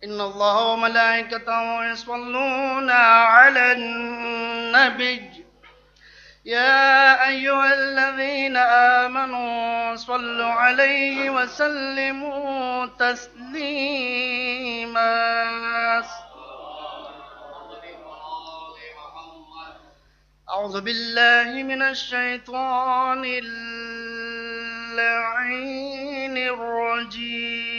إن الله وملائكته يصلون على النبي يا أيها الذين آمنوا صلوا عليه وسلموا تسليما. أعوذ بالله من الشيطان اللعين الرجيم.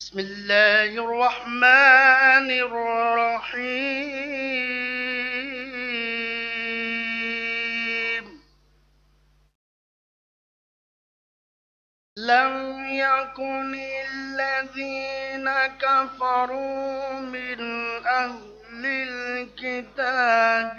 بسم الله الرحمن الرحيم. لم يكن الذين كفروا من أهل الكتاب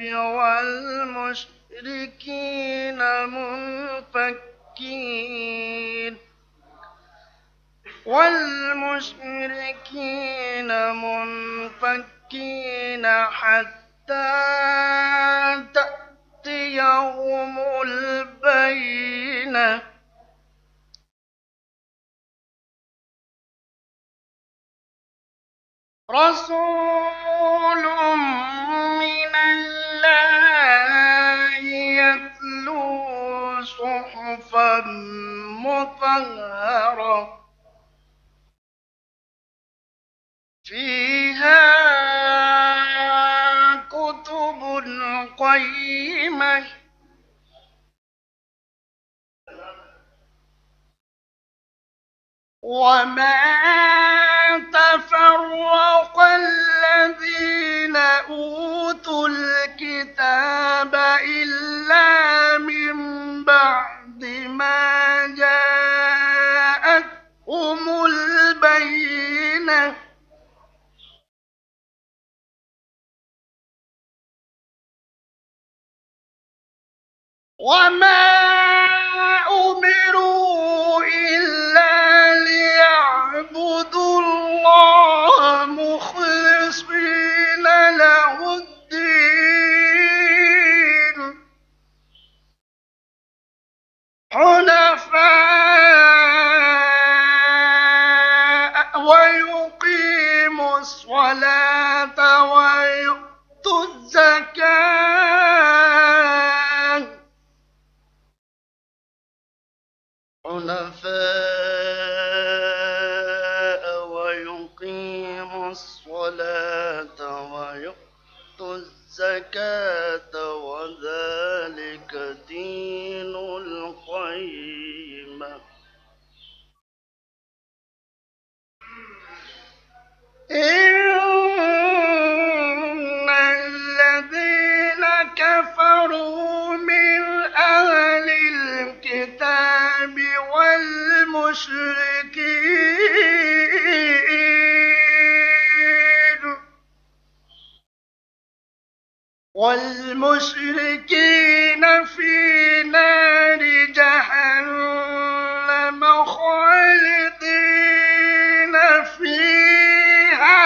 والمشركين منفكين حتى تأتيهم البينة. رسول من الله يتلو صحفا مطهرة فيها كتب قيمة وما تفرق الذين أوتوا الكتاب إلا من بعد ما جاءتهم البينة. وما أمروا إلا ليعبدوا الله مخلصين له الدين حنفاء ويقيموا الصلاة ويؤتوا الزكاة حنفاء ويقيموا الصلاة ويؤتوا الزكاة وذلك دين القيمة. إن الذين كفروا من أهل الكتاب والمشركين في نار جهنم خالدين فيها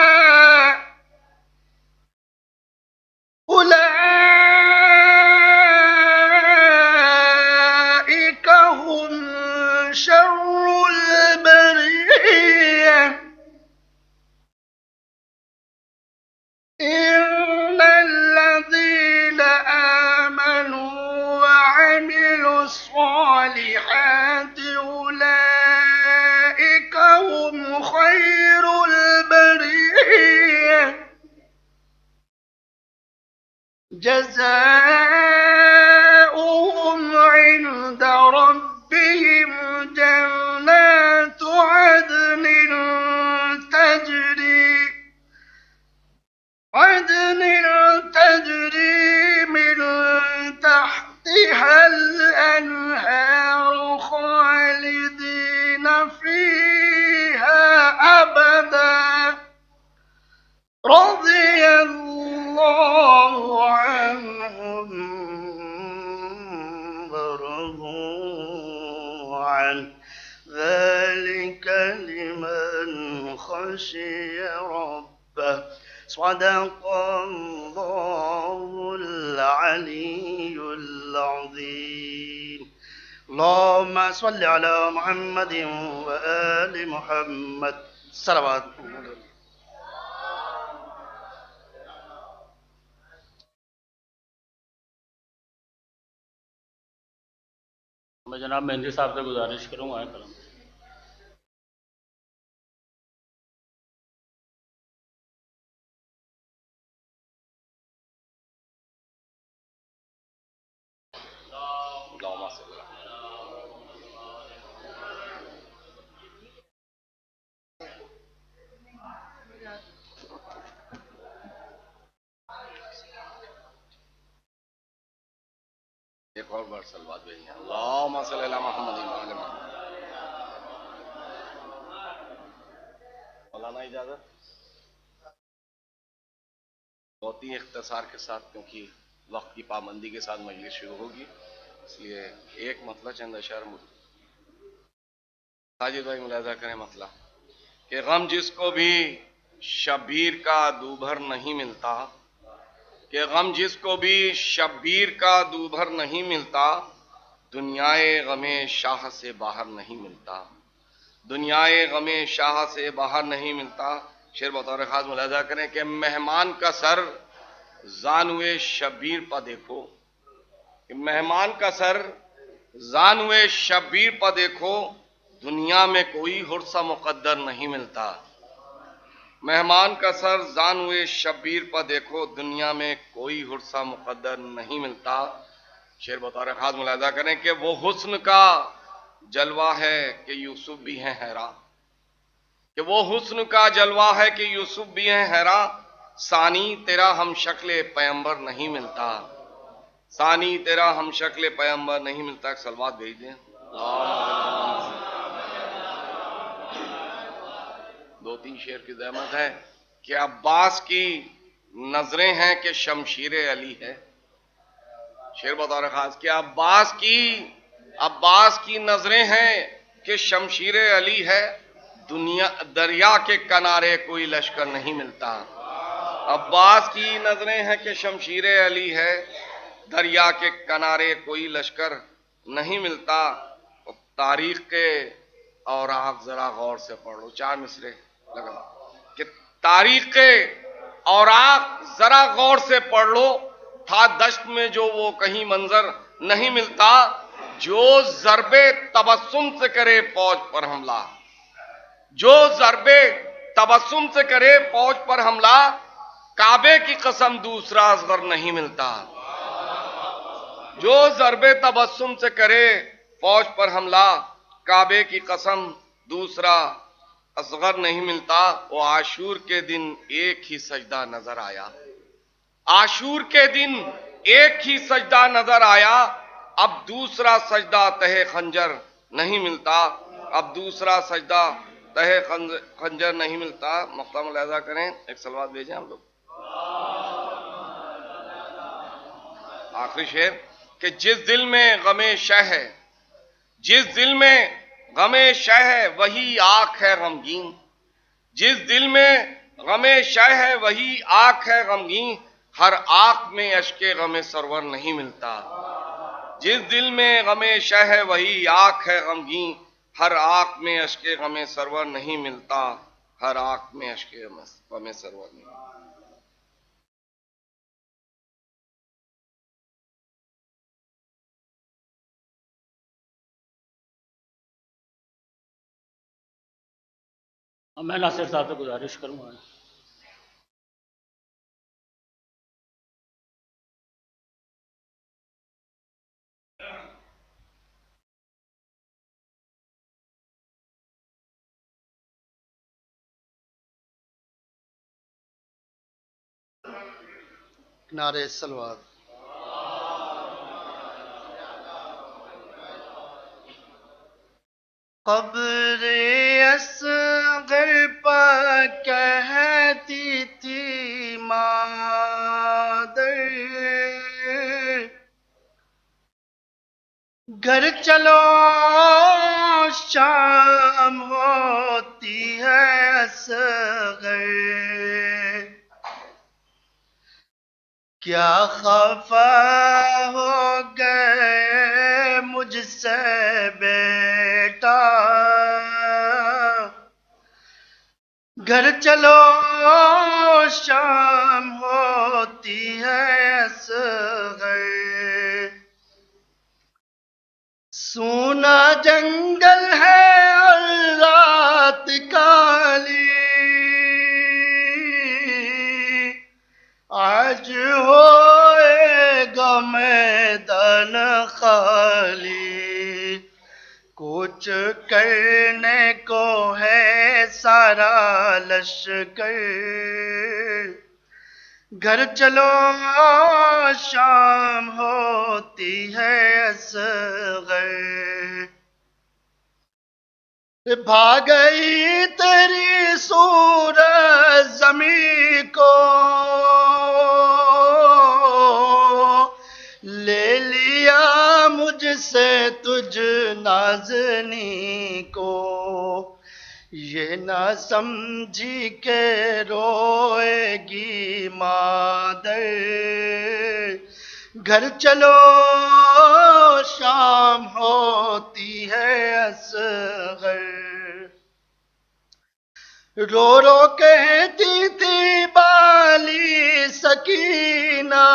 أولئك هم شر البرية. إن الذين آمنوا وعملوا الصالحات أولئك هم خير البرية جزاؤهم عند ربهم جنات عدن تجري من تحتها الأنهار خالدين فيها أبدا رضي الله عنهم ورضوا عنه ذلك لمن خشي ربه. صدق الله العلي العظيم. اللهم صل على محمد وآل محمد صلوات. میں جناب مہندی صاحب سے گزارش کروں گا قلم. ایک اور بار سلوات بھیجیں. اللہم صلی علی محمد وعلی محمد. مولانا اجازت بہت ہی اختصار کے ساتھ، کیونکہ وقت کی پابندی کے ساتھ مجلس شروع ہوگی، اس لیے ایک مسئلہ چند اشعار ساجد بھائی ملاحظہ کریں. مسئلہ کہ غم جس کو بھی شبیر کا دوبھر نہیں ملتا، کہ غم جس کو بھی شبیر کا دوبھر نہیں ملتا، دنیائے غم شاہ سے باہر نہیں ملتا، دنیائے غم شاہ سے باہر نہیں ملتا. شعر بطور خاص ملاحظہ کریں کہ مہمان کا سر زانوے شبیر پہ دیکھو، کہ مہمان کا سر زانوے شبیر پہ دیکھو، دنیا میں کوئی حرصہ مقدر نہیں ملتا. مہمان کا سر زانوے شبیر پہ دیکھو، دنیا میں کوئی حرصہ مقدر نہیں ملتا. شعر بطور خاص ملاحظہ کریں کہ وہ حسن کا جلوہ ہے کہ یوسف بھی ہیں حیران، کہ وہ حسن کا جلوہ ہے کہ یوسف بھی ہیں حیران. ثانی تیرا ہم شکل پیمبر نہیں ملتا، ثانی تیرا ہم شکل پیمبر نہیں ملتا. سلوات بھیج دیں. دو تین شعر کی زحمت ہے کہ عباس کی نظریں ہیں کہ شمشیر علی ہے. شعر بطور خاص کہ عباس کی نظریں ہیں کہ شمشیر علی ہے. دنیا دریا کے کنارے کوئی لشکر نہیں ملتا. عباس کی نظریں ہیں کہ شمشیر علی ہے، دریا کے کنارے کوئی لشکر نہیں ملتا. تاریخ کے اوراق ذرا غور سے پڑھ لو. چار مصرے لگا کہ تاریخ کے اوراق ذرا غور سے پڑھ لو. تھا دشت میں جو وہ کہیں منظر نہیں ملتا، جو ضرب تبسم سے کرے فوج پر حملہ، جو ضرب تبسم سے کرے فوج پر حملہ، کعبے کی قسم دوسرا اصغر نہیں ملتا. جو ضرب تبسم سے کرے فوج پر حملہ، کعبے کی قسم دوسرا اصغر نہیں ملتا. وہ عاشور کے دن ایک ہی سجدہ نظر آیا، عاشور کے دن ایک ہی سجدہ نظر آیا. اب دوسرا سجدہ تہے خنجر نہیں ملتا، اب دوسرا سجدہ تہے خنجر نہیں ملتا. مقطع ملاحظہ کریں. ایک سلوات بھیجیں ہم لوگ. آخری شعر کہ جس دل میں غم شہ ہے، جس دل میں غم شہ ہے وہی آنکھ ہے غمگین، جس دل میں غم شہ ہے وہی آنکھ ہے غمگین. ہر آنکھ میں اشک غم سرور نہیں ملتا، جس دل میں غم شہ ہے وہی آنکھ ہے غمگین. ہر آنکھ میں اشک غم سرور نہیں ملتا، ہر آنکھ میں اشک غم سرور نہیں ملتا. میں ناصر صاحب سے گزارش کروں گا. نعرے سلوات. قبر اصغر پر کہتی تھی مادر، گھر چلو شام ہوتی ہے اصغر. کیا خفا ہو گئے مجھ سے بیٹا گھر چلو شام ہوتی ہے اصغر سونا جنگل ہے اور رات کالی آج ہوئے گا میدان خالی کچھ کرنے کو ہے سارا لشکر گھر چلو شام ہوتی ہے اصغر بھاگئی تیری صورت زمین کو لے لیا مجھ سے تجھ نازنی کو یہ نہ سمجھی کہ روئے گی مادر گھر چلو شام ہوتی ہے اصغر رو رو کہتی تھی بالی سکینہ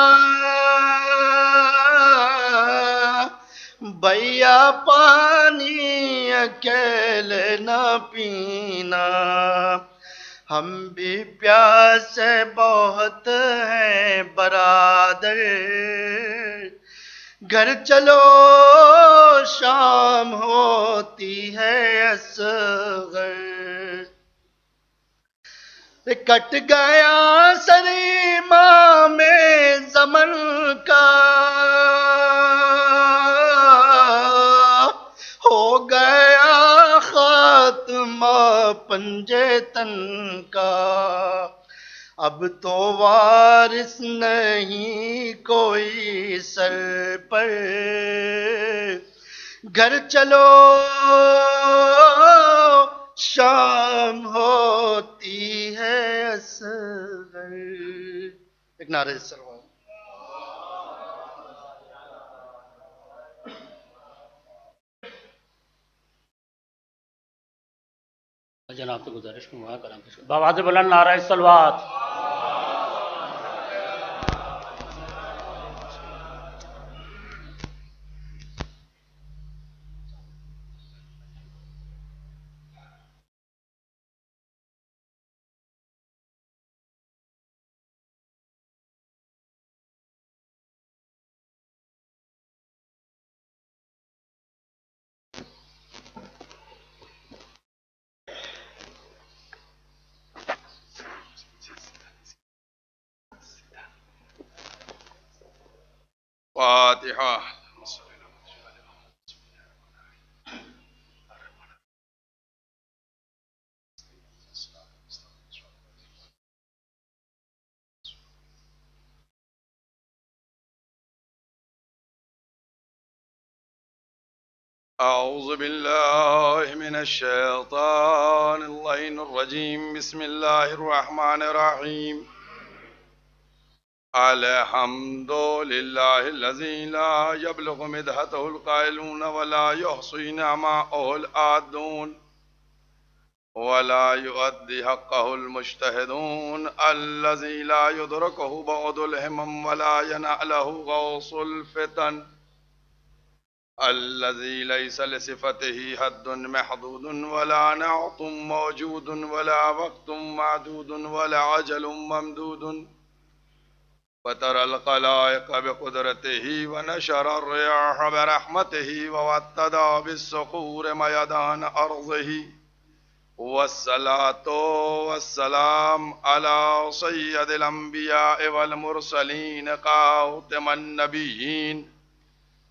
بھیا پانی اکیلے نہ پینا ہم بھی پیاسے بہت ہیں برادر گھر چلو شام ہوتی ہے اصغر کٹ گیا سریما میں زمن کا ہو گیا خاتمہ پنجے تن کا اب تو وارث نہیں کوئی سر پر گھر چلو شام ہوتی ہے اصغر ایک نعرہ سلوات جناب سے گزارش میں وہاں کرام بآواز بلند نعرہ صلوات فاتحہ أعوذ بالله من الشيطان اللعين الرجيم بسم الله الرحمن الرحيم الحمد لله الذي لا يبلغ مدحته القائلون ولا يحصي نعماءه العادون ولا يؤدي حقه المجتهدون الذي لا يدركه بعد الهمم ولا ينأله غوص الفتن الذي ليس لصفته حد محدود ولا نعط موجود ولا وقت معدود ولا عجل ممدود وترى الخلائق بقدرته ونشر الرياح برحمته ووتد بالصخور ميدان أرضه والصلاة والسلام على سيد الأنبياء والمرسلين خاتم النبيين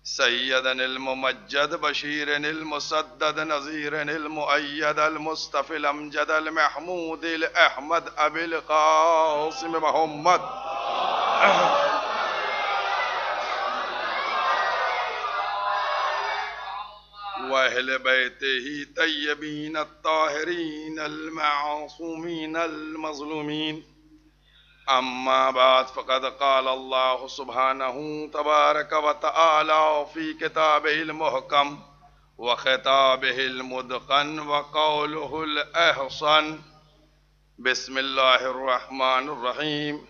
سيدا الممجد بشير المسدد نذير المؤيد المصطفى الأمجد المحمود الأحمد أبي القاسم محمد وأهل بيته طيبين الطاهرين المعصومين المظلومين أما بعد فقد قال الله سبحانه تبارك وتعالى في كتابه المحكم وخطابه المتقن وقوله الأحسن بسم الله الرحمن الرحيم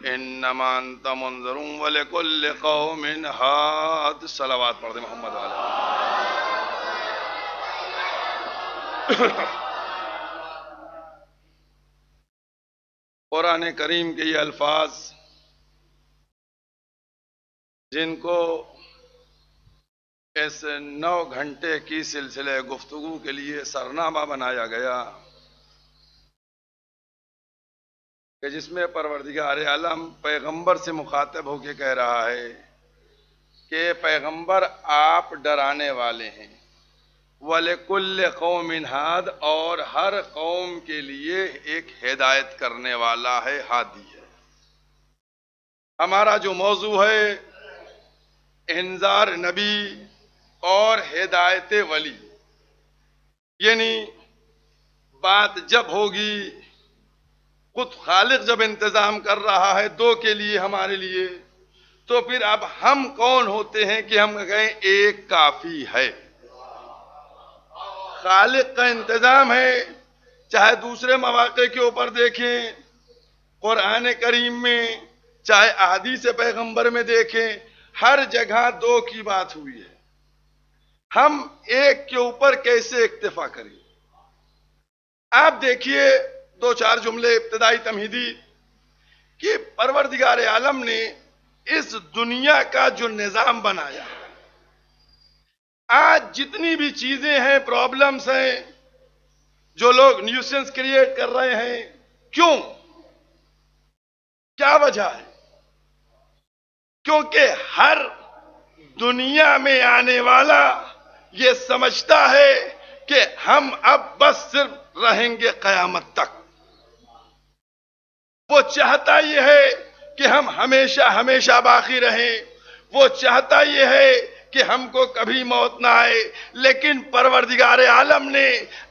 إنما أنت منذر ولكل قوم هاد صلوات پڑھ دیں محمد علیہ. قرآن کریم کے یہ الفاظ جن کو اس 9 گھنٹے کی سلسلے گفتگو کے لیے سرنامہ بنایا گیا کہ جس میں پروردگار عالم پیغمبر سے مخاطب ہو کے کہہ رہا ہے کہ پیغمبر آپ ڈرانے والے ہیں وَلِكُلِّ قَوْمٍ ہاد اور ہر قوم کے لیے ایک ہدایت کرنے والا ہے ہادی ہے. ہمارا جو موضوع ہے انذار نبی اور ہدایت ولی، یعنی بات جب ہوگی خود خالق جب انتظام کر رہا ہے 2 کے لیے ہمارے لیے، تو پھر اب ہم کون ہوتے ہیں کہ ہم کہیں ایک کافی ہے. خالق کا انتظام ہے، چاہے دوسرے مواقع کے اوپر دیکھیں قرآن کریم میں، چاہے احادیث پیغمبر میں دیکھیں، ہر جگہ 2 کی بات ہوئی ہے. ہم ایک کے اوپر کیسے اکتفا کریں؟ آپ دیکھیے 2-4 جملے ابتدائی تمہیدی کہ پروردگار عالم نے اس دنیا کا جو نظام بنایا، آج جتنی بھی چیزیں ہیں، پرابلمز ہیں، جو لوگ نیوسنس کریٹ کر رہے ہیں، کیوں؟ کیا وجہ ہے؟ کیونکہ ہر دنیا میں آنے والا یہ سمجھتا ہے کہ ہم اب بس صرف رہیں گے قیامت تک. وہ چاہتا یہ ہے کہ ہم ہمیشہ ہمیشہ باقی رہیں، وہ چاہتا یہ ہے کہ ہم کو کبھی موت نہ آئے. لیکن پروردگار عالم نے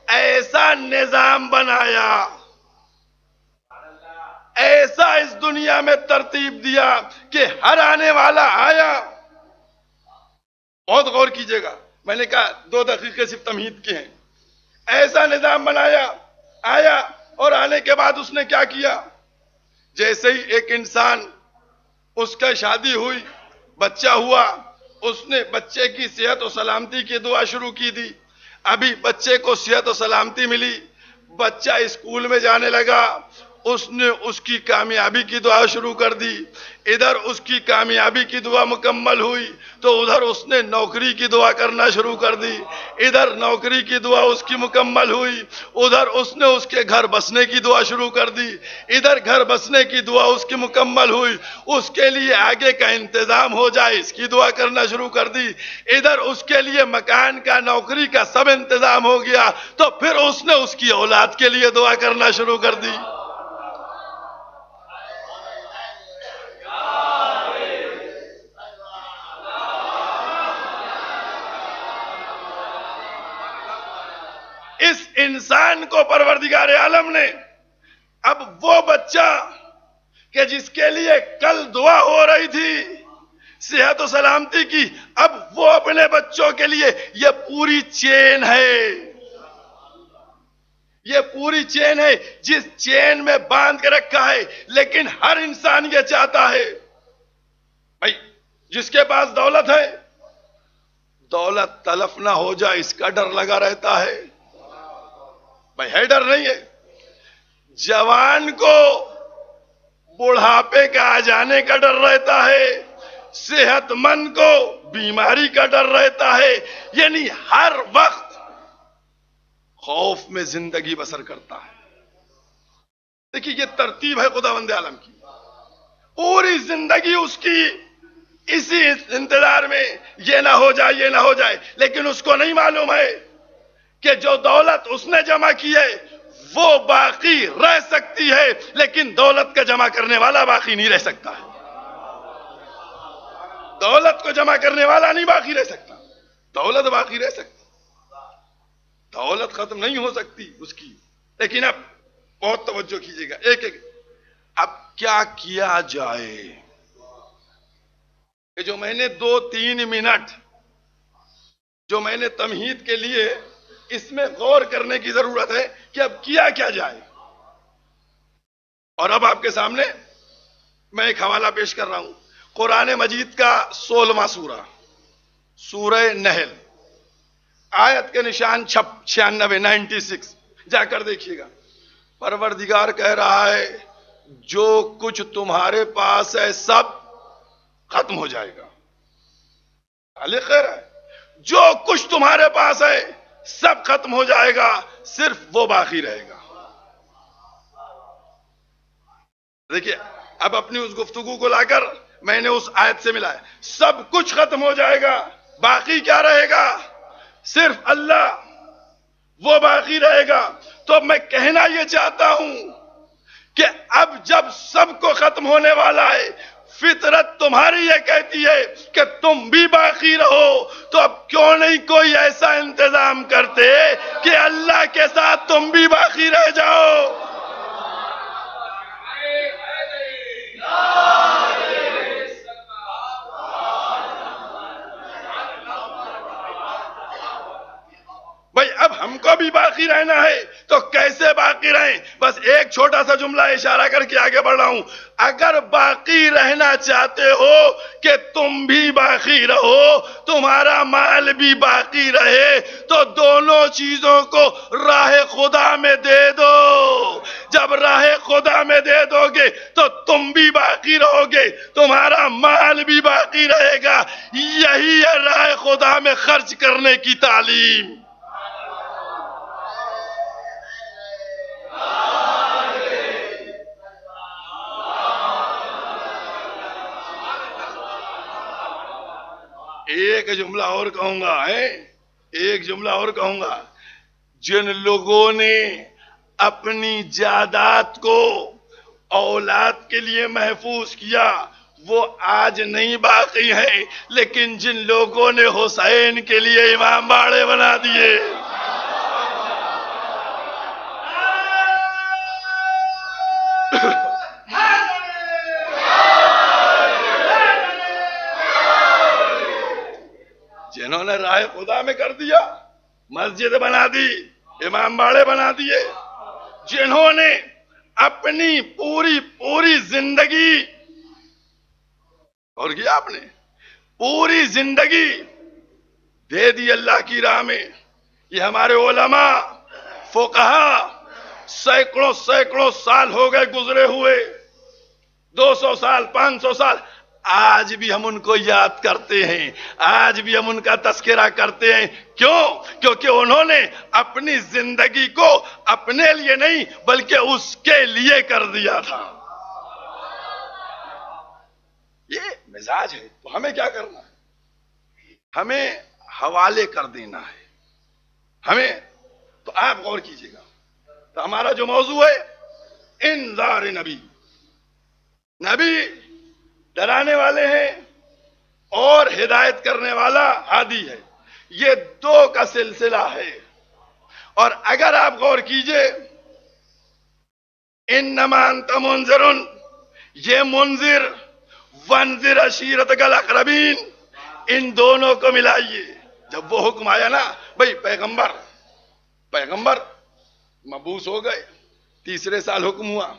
ایسا نظام بنایا، ایسا اس دنیا میں ترتیب دیا کہ ہر آنے والا آیا. بہت غور کیجئے گا، میں نے کہا 2 دقیقے صرف تمہید کے ہیں. ایسا نظام بنایا، آیا، اور آنے کے بعد اس نے کیا کیا؟ جیسے ہی ایک انسان، اس کا شادی ہوئی، بچہ ہوا، اس نے بچے کی صحت و سلامتی کی دعا شروع کی دی. ابھی بچے کو صحت و سلامتی ملی، بچہ اسکول میں جانے لگا، اس نے اس کی کامیابی کی دعا شروع کر دی. ادھر اس کی کامیابی کی دعا مکمل ہوئی تو ادھر اس نے نوکری کی دعا کرنا شروع کر دی. ادھر نوکری کی دعا اس کی مکمل ہوئی، ادھر اس نے اس کے گھر بسنے کی دعا شروع کر دی. ادھر گھر بسنے کی دعا اس کی مکمل ہوئی، اس کے لیے آگے کا انتظام ہو جائے اس کی دعا کرنا شروع کر دی. ادھر اس کے لیے مکان کا، نوکری کا سب انتظام ہو گیا تو پھر اس نے اس کی اولاد کے لیے دعا کرنا شروع کر دی. اس انسان کو پروردگار عالم نے اب وہ بچہ کہ جس کے لیے کل دعا ہو رہی تھی صحت و سلامتی کی، اب وہ اپنے بچوں کے لیے یہ پوری چین ہے، یہ پوری چین ہے جس چین میں باندھ کے رکھا ہے. لیکن ہر انسان یہ چاہتا ہے بھائی جس کے پاس دولت ہے، دولت تلف نہ ہو جائے اس کا ڈر لگا رہتا ہے. بھائی ہے ڈر نہیں ہے؟ جوان کو بڑھاپے کا آ جانے کا ڈر رہتا ہے، صحت مند کو بیماری کا ڈر رہتا ہے. یعنی ہر وقت خوف میں زندگی بسر کرتا ہے. دیکھیے یہ ترتیب ہے خداوند عالم کی، پوری زندگی اس کی اسی انتظار میں یہ نہ ہو جائے، یہ نہ ہو جائے. لیکن اس کو نہیں معلوم ہے کہ جو دولت اس نے جمع کی ہے وہ باقی رہ سکتی ہے، لیکن دولت کا جمع کرنے والا باقی نہیں رہ سکتا ہے. دولت کو جمع کرنے والا نہیں باقی رہ سکتا، دولت باقی رہ سکتی، دولت ختم نہیں ہو سکتی اس کی. لیکن اب بہت توجہ کیجیے گا، ایک ایک اب کیا کیا جائے؟ کہ جو میں نے 2-3 منٹ جو میں نے تمہید کے لیے اس میں غور کرنے کی ضرورت ہے کہ اب کیا جائے. اور اب آپ کے سامنے میں ایک حوالہ پیش کر رہا ہوں، قرآن مجید کا 16واں سورہ، سورہ نحل، آیت کے نشان 96 جا کر دیکھیے گا. پروردگار کہہ رہا ہے جو کچھ تمہارے پاس ہے سب ختم ہو جائے گا. خالق کہہ رہا ہے جو کچھ تمہارے پاس ہے سب ختم ہو جائے گا، صرف وہ باقی رہے گا. دیکھیے اب اپنی اس گفتگو کو لا کر میں نے اس آیت سے ملا ہے. سب کچھ ختم ہو جائے گا، باقی کیا رہے گا؟ صرف اللہ، وہ باقی رہے گا. تو میں کہنا یہ چاہتا ہوں کہ اب جب سب کو ختم ہونے والا ہے، فطرت تمہاری یہ کہتی ہے کہ تم بھی باقی رہو، تو اب کیوں نہیں کوئی ایسا انتظام کرتے کہ اللہ کے ساتھ تم بھی باقی رہ جاؤ؟ بھائی اب ہم کو بھی باقی رہنا ہے تو کیسے باقی رہیں؟ بس ایک چھوٹا سا جملہ اشارہ کر کے آگے بڑھ رہا ہوں. اگر باقی رہنا چاہتے ہو کہ تم بھی باقی رہو، تمہارا مال بھی باقی رہے، تو دونوں چیزوں کو راہ خدا میں دے دو. جب راہ خدا میں دے دو گے تو تم بھی باقی رہو گے، تمہارا مال بھی باقی رہے گا. یہی ہے راہ خدا میں خرچ کرنے کی تعلیم. ایک جملہ اور کہوں گا، ایک جملہ اور کہوں گا. جن لوگوں نے اپنی جائیداد کو اولاد کے لیے محفوظ کیا وہ آج نہیں باقی ہیں، لیکن جن لوگوں نے حسین کے لیے امام باڑے بنا دیے، جنہوں نے راہ خدا میں کر دیا، مسجد بنا دی، امام باڑے بنا دیے، جنہوں نے اپنی پوری زندگی، اور کیا آپ نے پوری زندگی دے دی اللہ کی راہ میں. یہ ہمارے علماء فقہا سینکڑوں سال ہو گئے گزرے ہوئے، 200 سال 500 سال، آج بھی ہم ان کو یاد کرتے ہیں، آج بھی ہم ان کا تذکرہ کرتے ہیں. کیوں؟ کیونکہ انہوں نے اپنی زندگی کو اپنے لیے نہیں بلکہ اس کے لیے کر دیا تھا. یہ مزاج ہے. تو ہمیں کیا کرنا ہے؟ ہمیں حوالے کر دینا ہے. ہمیں تو آپ غور کیجئے گا، تو ہمارا جو موضوع ہے انذار نبی ڈرانے والے ہیں اور ہدایت کرنے والا ہادی ہے. یہ دو کا سلسلہ ہے. اور اگر آپ غور کیجئے انما انت منذر، یہ منذر وانذر عشیرتک الاقربین، ان دونوں کو ملائیے. جب وہ حکم آیا نا، بھئی پیغمبر مبعوث ہو گئے، 3 سال حکم ہوا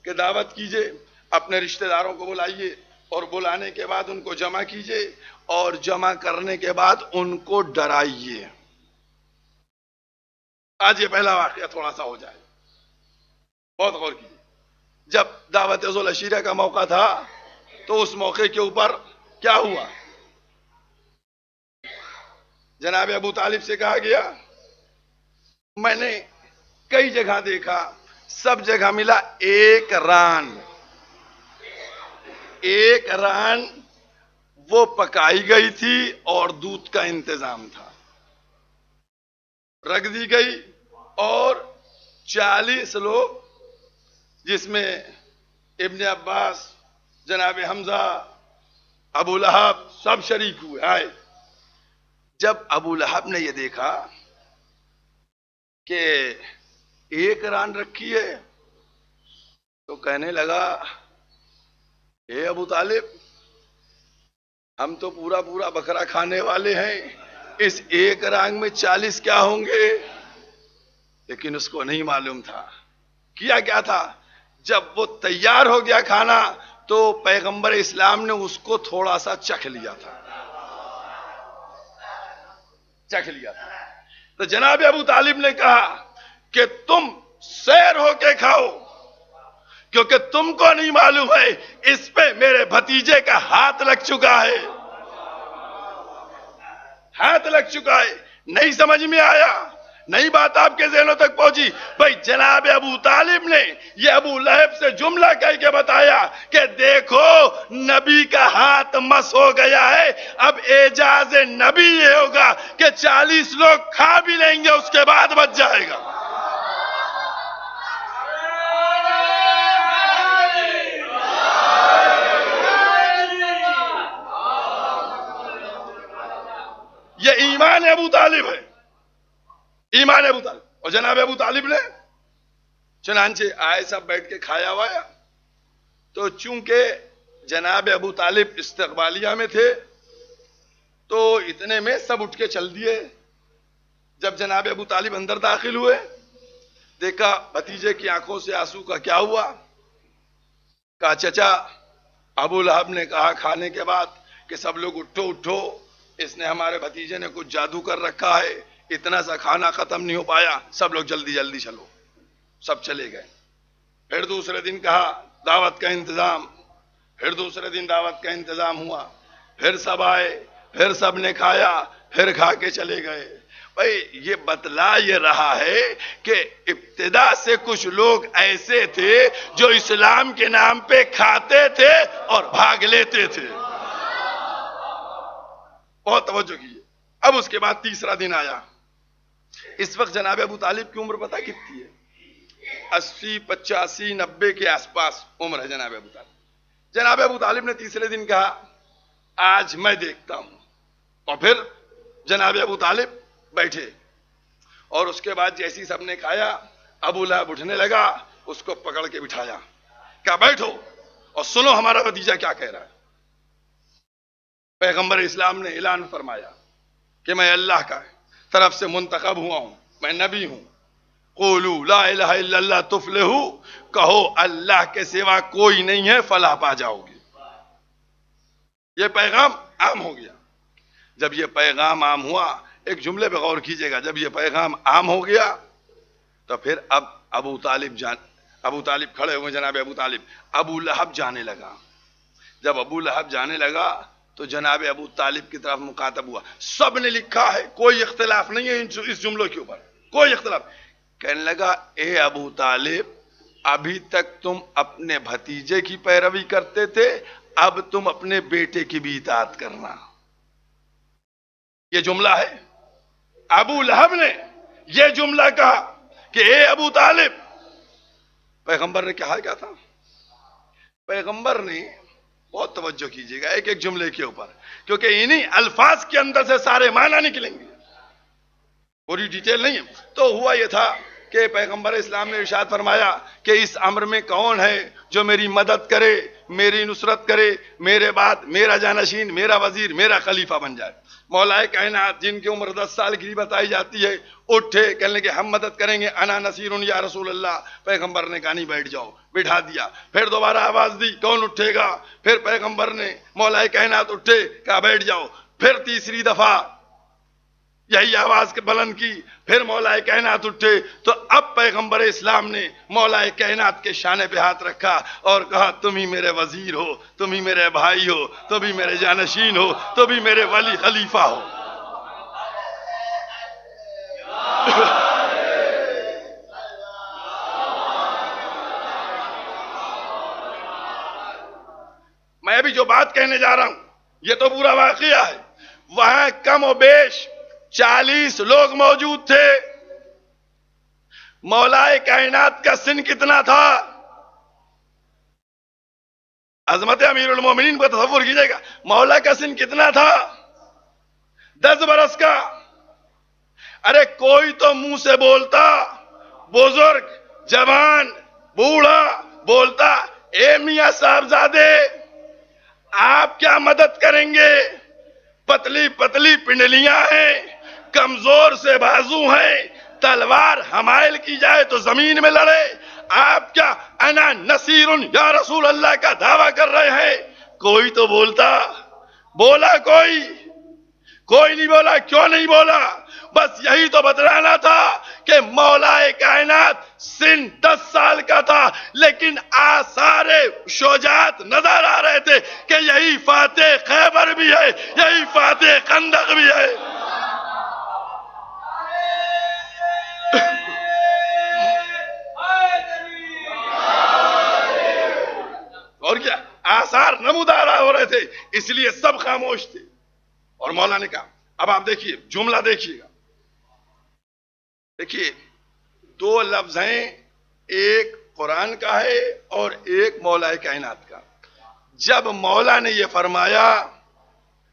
کہ دعوت کیجئے، اپنے رشتہ داروں کو بلائیے، اور بلانے کے بعد ان کو جمع کیجئے، اور جمع کرنے کے بعد ان کو ڈرائیے. آج یہ پہلا واقعہ تھوڑا سا ہو جائے، بہت غور کیجئے. جب دعوت ذو العشیرہ کا موقع تھا تو اس موقع کے اوپر کیا ہوا؟ جناب ابو طالب سے کہا گیا، میں نے کئی جگہ دیکھا، سب جگہ ملا ایک ران وہ پکائی گئی تھی اور دودھ کا انتظام تھا، رکھ دی گئی، اور 40 لوگ جس میں ابن عباس، جناب حمزہ، ابو لہب سب شریک ہوئے آئے. جب ابو لہب نے یہ دیکھا کہ ایک ران رکھی ہے تو کہنے لگا اے ابو طالب ہم تو پورا پورا بکرا کھانے والے ہیں، اس ایک رانگ میں 40 کیا ہوں گے؟ لیکن اس کو نہیں معلوم تھا کیا کیا تھا. جب وہ تیار ہو گیا کھانا تو پیغمبر اسلام نے اس کو تھوڑا سا چکھ لیا تھا. تو جناب ابو طالب نے کہا کہ تم سیر ہو کے کھاؤ، کیونکہ تم کو نہیں معلوم ہے اس پہ میرے بھتیجے کا ہاتھ لگ چکا ہے. نہیں سمجھ میں آیا، نہیں بات آپ کے ذہنوں تک پہنچی. بھائی جناب ابو طالب نے یہ ابو لہب سے جملہ کہہ کے بتایا کہ دیکھو نبی کا ہاتھ مس ہو گیا ہے، اب اعجاز نبی یہ ہوگا کہ 40 لوگ کھا بھی لیں گے اس کے بعد بچ جائے گا. یہ ایمان ابو طالب ہے، ایمان ابو طالب. اور جناب ابو طالب نے چنانچہ آئے سب بیٹھ کے کھایا ہوا. تو چونکہ جناب ابو طالب استقبالیہ میں تھے تو اتنے میں سب اٹھ کے چل دیے. جب جناب ابو طالب اندر داخل ہوئے دیکھا بھتیجے کی آنکھوں سے آنسو کا کیا ہوا. کہا چچا، ابو لہب نے کہا کھانے کے بعد کہ سب لوگ اٹھو اٹھو، اس نے ہمارے بھتیجے نے کچھ جادو کر رکھا ہے، اتنا سا کھانا ختم نہیں ہو پایا، سب لوگ جلدی جلدی چلو. سب چلے گئے. پھر دوسرے دن کہا دعوت کا انتظام، پھر دوسرے دن دعوت کا انتظام ہوا، پھر سب آئے، پھر سب نے کھایا، پھر کھا کے چلے گئے. بھائی یہ بتلا یہ رہا ہے کہ ابتدا سے کچھ لوگ ایسے تھے جو اسلام کے نام پہ کھاتے تھے اور بھاگ لیتے تھے. بہت توجہ کیجیے. اب اس کے بعد تیسرا دن آیا. اس وقت جناب ابو طالب کی عمر پتہ کتنی ہے؟ 80 85 90 کے آس پاس عمر ہے جناب ابو طالب. جناب ابو طالب نے تیسرے دن کہا آج میں دیکھتا ہوں. اور پھر جناب ابو طالب بیٹھے اور اس کے بعد جیسی سب نے کھایا ابو لہب اٹھنے لگا، اس کو پکڑ کے بٹھایا. کہا بیٹھو اور سنو ہمارا بھتیجا کیا کہہ رہا ہے. پیغمبر اسلام نے اعلان فرمایا کہ میں اللہ کا طرف سے منتخب ہوا ہوں، میں نبی ہوں. قولوا لا الہ الا اللہ تفلحوا، کہو اللہ کے سوا کوئی نہیں ہے فلاح پا جاؤ گے. یہ پیغام عام ہو گیا. جب یہ پیغام عام ہوا، ایک جملے پہ غور کیجئے گا، جب یہ پیغام عام ہو گیا تو پھر اب ابو طالب کھڑے ہوئے، جناب ابو طالب، ابو لہب جانے لگا. جب ابو لہب جانے لگا تو جناب ابو طالب کی طرف مخاطب ہوا. سب نے لکھا ہے، کوئی اختلاف نہیں ہے اس جملوں کے اوپر، کوئی اختلاف. کہنے لگا اے ابو طالب، ابھی تک تم اپنے بھتیجے کی پیروی کرتے تھے، اب تم اپنے بیٹے کی بھی اطاعت کرنا. یہ جملہ ہے. ابو لہب نے یہ جملہ کہا کہ اے ابو طالب. پیغمبر نے کہا کیا تھا؟ پیغمبر نے، بہت توجہ کیجیے گا ایک ایک جملے کے اوپر، کیونکہ انہی الفاظ کے اندر سے سارے معنی نکلیں گے، پوری ڈیٹیل نہیں ہے. تو ہوا یہ تھا کہ پیغمبر اسلام نے ارشاد فرمایا کہ اس امر میں کون ہے جو میری مدد کرے، میری نصرت کرے، میرے بعد میرا جانشین، میرا وزیر، میرا خلیفہ بن جائے. مولا کائنات جن کی عمر 10 سال کی بتائی جاتی ہے اٹھے، کہنے کہ ہم مدد کریں گے. انا نصیر یا رسول اللہ. پیغمبر نے کہا نہیں بیٹھ جاؤ، بٹھا دیا. پھر دوبارہ آواز دی، کون اٹھے گا؟ پھر پیغمبر نے، مولا کائنات اٹھے، کہا بیٹھ جاؤ. پھر تیسری دفعہ یہی آواز بلند کی، پھر مولا کائنات اٹھے. تو اب پیغمبر اسلام نے مولا کائنات کے شانے پہ ہاتھ رکھا اور کہا تم ہی میرے وزیر ہو، تم ہی میرے بھائی ہو، تم ہی میرے جانشین ہو، تم ہی میرے ولی خلیفہ ہو. میں ابھی جو بات کہنے جا رہا ہوں یہ تو پورا واقعہ ہے. وہاں کم و بیش 40 لوگ موجود تھے. مولا کائنات کا سن کتنا تھا؟ عظمت امیر المومنین کو تصور کیجئے گا، مولا کا سن کتنا تھا؟ 10 برس کا. ارے کوئی تو منہ سے بولتا، بزرگ، جوان، بوڑھا، بولتا اے میاں صاحبزادے آپ کیا مدد کریں گے؟ پتلی پتلی پنڈلیاں ہیں، کمزور سے بازو ہیں، تلوار حمائل کی جائے تو زمین میں لڑے، آپ کیا انا نصیر یا رسول اللہ کا دعویٰ کر رہے ہیں؟ کوئی تو بولتا، بولا کوئی نہیں بولا. کیوں نہیں بولا؟ بس یہی تو بتلانا تھا کہ مولا کائنات سن 10 سال کا تھا، لیکن آثار شجاعت نظر آ رہے تھے کہ یہی فاتح خیبر بھی ہے، یہی فاتح خندق بھی ہے. اور کیا آثار نمودار ہو رہے تھے، اس لیے سب خاموش تھے. اور مولا نے کہا، اب آپ دیکھیے جملہ دیکھیے گا، دیکھیے 2 لفظ ہیں، ایک قرآن کا ہے اور ایک مولا کائنات کا. جب مولا نے یہ فرمایا،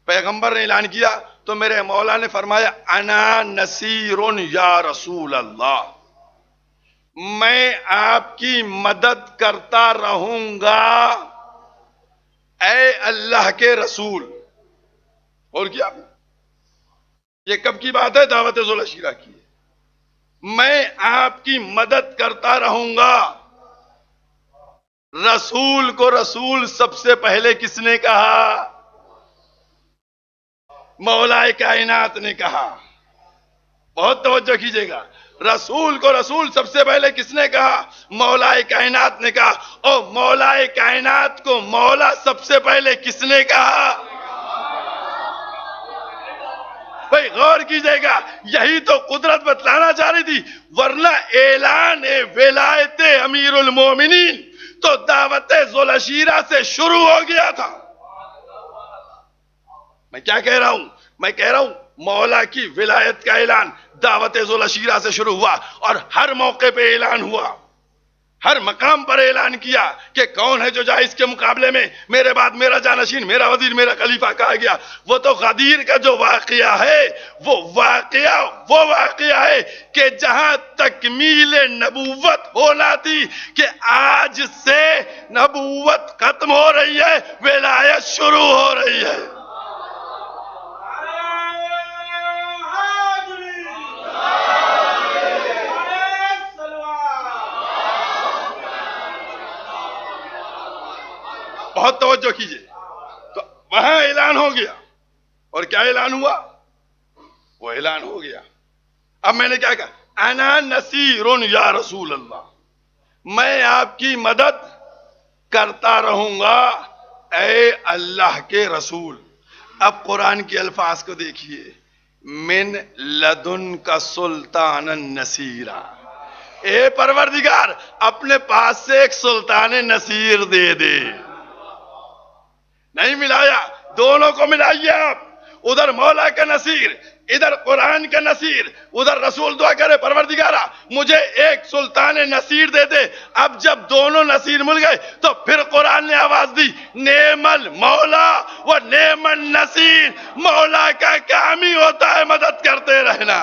پیغمبر نے اعلان کیا، تو میرے مولا نے فرمایا انا نصیر یا رسول اللہ، میں آپ کی مدد کرتا رہوں گا اے اللہ کے رسول. اور کیا یہ کب کی بات ہے؟ دعوت ذوالعشیرہ کی ہے. میں آپ کی مدد کرتا رہوں گا. رسول کو رسول سب سے پہلے کس نے کہا؟ مولا کائنات نے کہا. بہت توجہ کیجئے گا، رسول کو رسول سب سے پہلے کس نے کہا؟ مولا کائنات نے کہا. اور مولا کائنات کو مولا سب سے پہلے کس نے کہا؟ بھئی غور کیجئے گا، یہی تو قدرت بتلانا چاہ رہی تھی، ورنہ اعلان ولایت امیر المومنین تو دعوت ذوالعشیرہ سے شروع ہو گیا تھا. میں کیا کہہ رہا ہوں؟ میں کہہ رہا ہوں مولا کی ولایت کا اعلان دعوت ذوالعشیرہ سے شروع ہوا، اور ہر موقع پہ اعلان ہوا، ہر مقام پر اعلان کیا کہ کون ہے جو جائے اس کے مقابلے میں، میرے بعد میرا جانشین، میرا وزیر، میرا خلیفہ کہا گیا. وہ تو غدیر کا جو واقعہ ہے، وہ واقعہ ہے کہ جہاں تکمیل نبوت ہونا تھی، کہ آج سے نبوت ختم ہو رہی ہے، ولایت شروع ہو رہی ہے. بہت توجہ کیجئے. تو وہاں اعلان ہو گیا، اور کیا اعلان ہوا؟ وہ اعلان ہو گیا. اب میں نے کیا کہا؟ انا نصیر یا رسول اللہ، میں آپ کی مدد کرتا رہوں گا اے اللہ کے رسول. اب قرآن کے الفاظ کو دیکھیے، من لدن کا سلطان نصیرہ، اے پروردگار اپنے پاس سے ایک سلطان نصیر دے دے. نہیں ملایا، دونوں کو ملائیے آپ، ادھر مولا کا نصیر، ادھر قرآن کا نصیر. ادھر رسول دعا کرے پروردگارا مجھے ایک سلطان نصیر دے دے. اب جب دونوں نصیر مل گئے تو پھر قرآن نے آواز دی نعم المولا و نعم النصیر. مولا کا کام ہی ہوتا ہے مدد کرتے رہنا.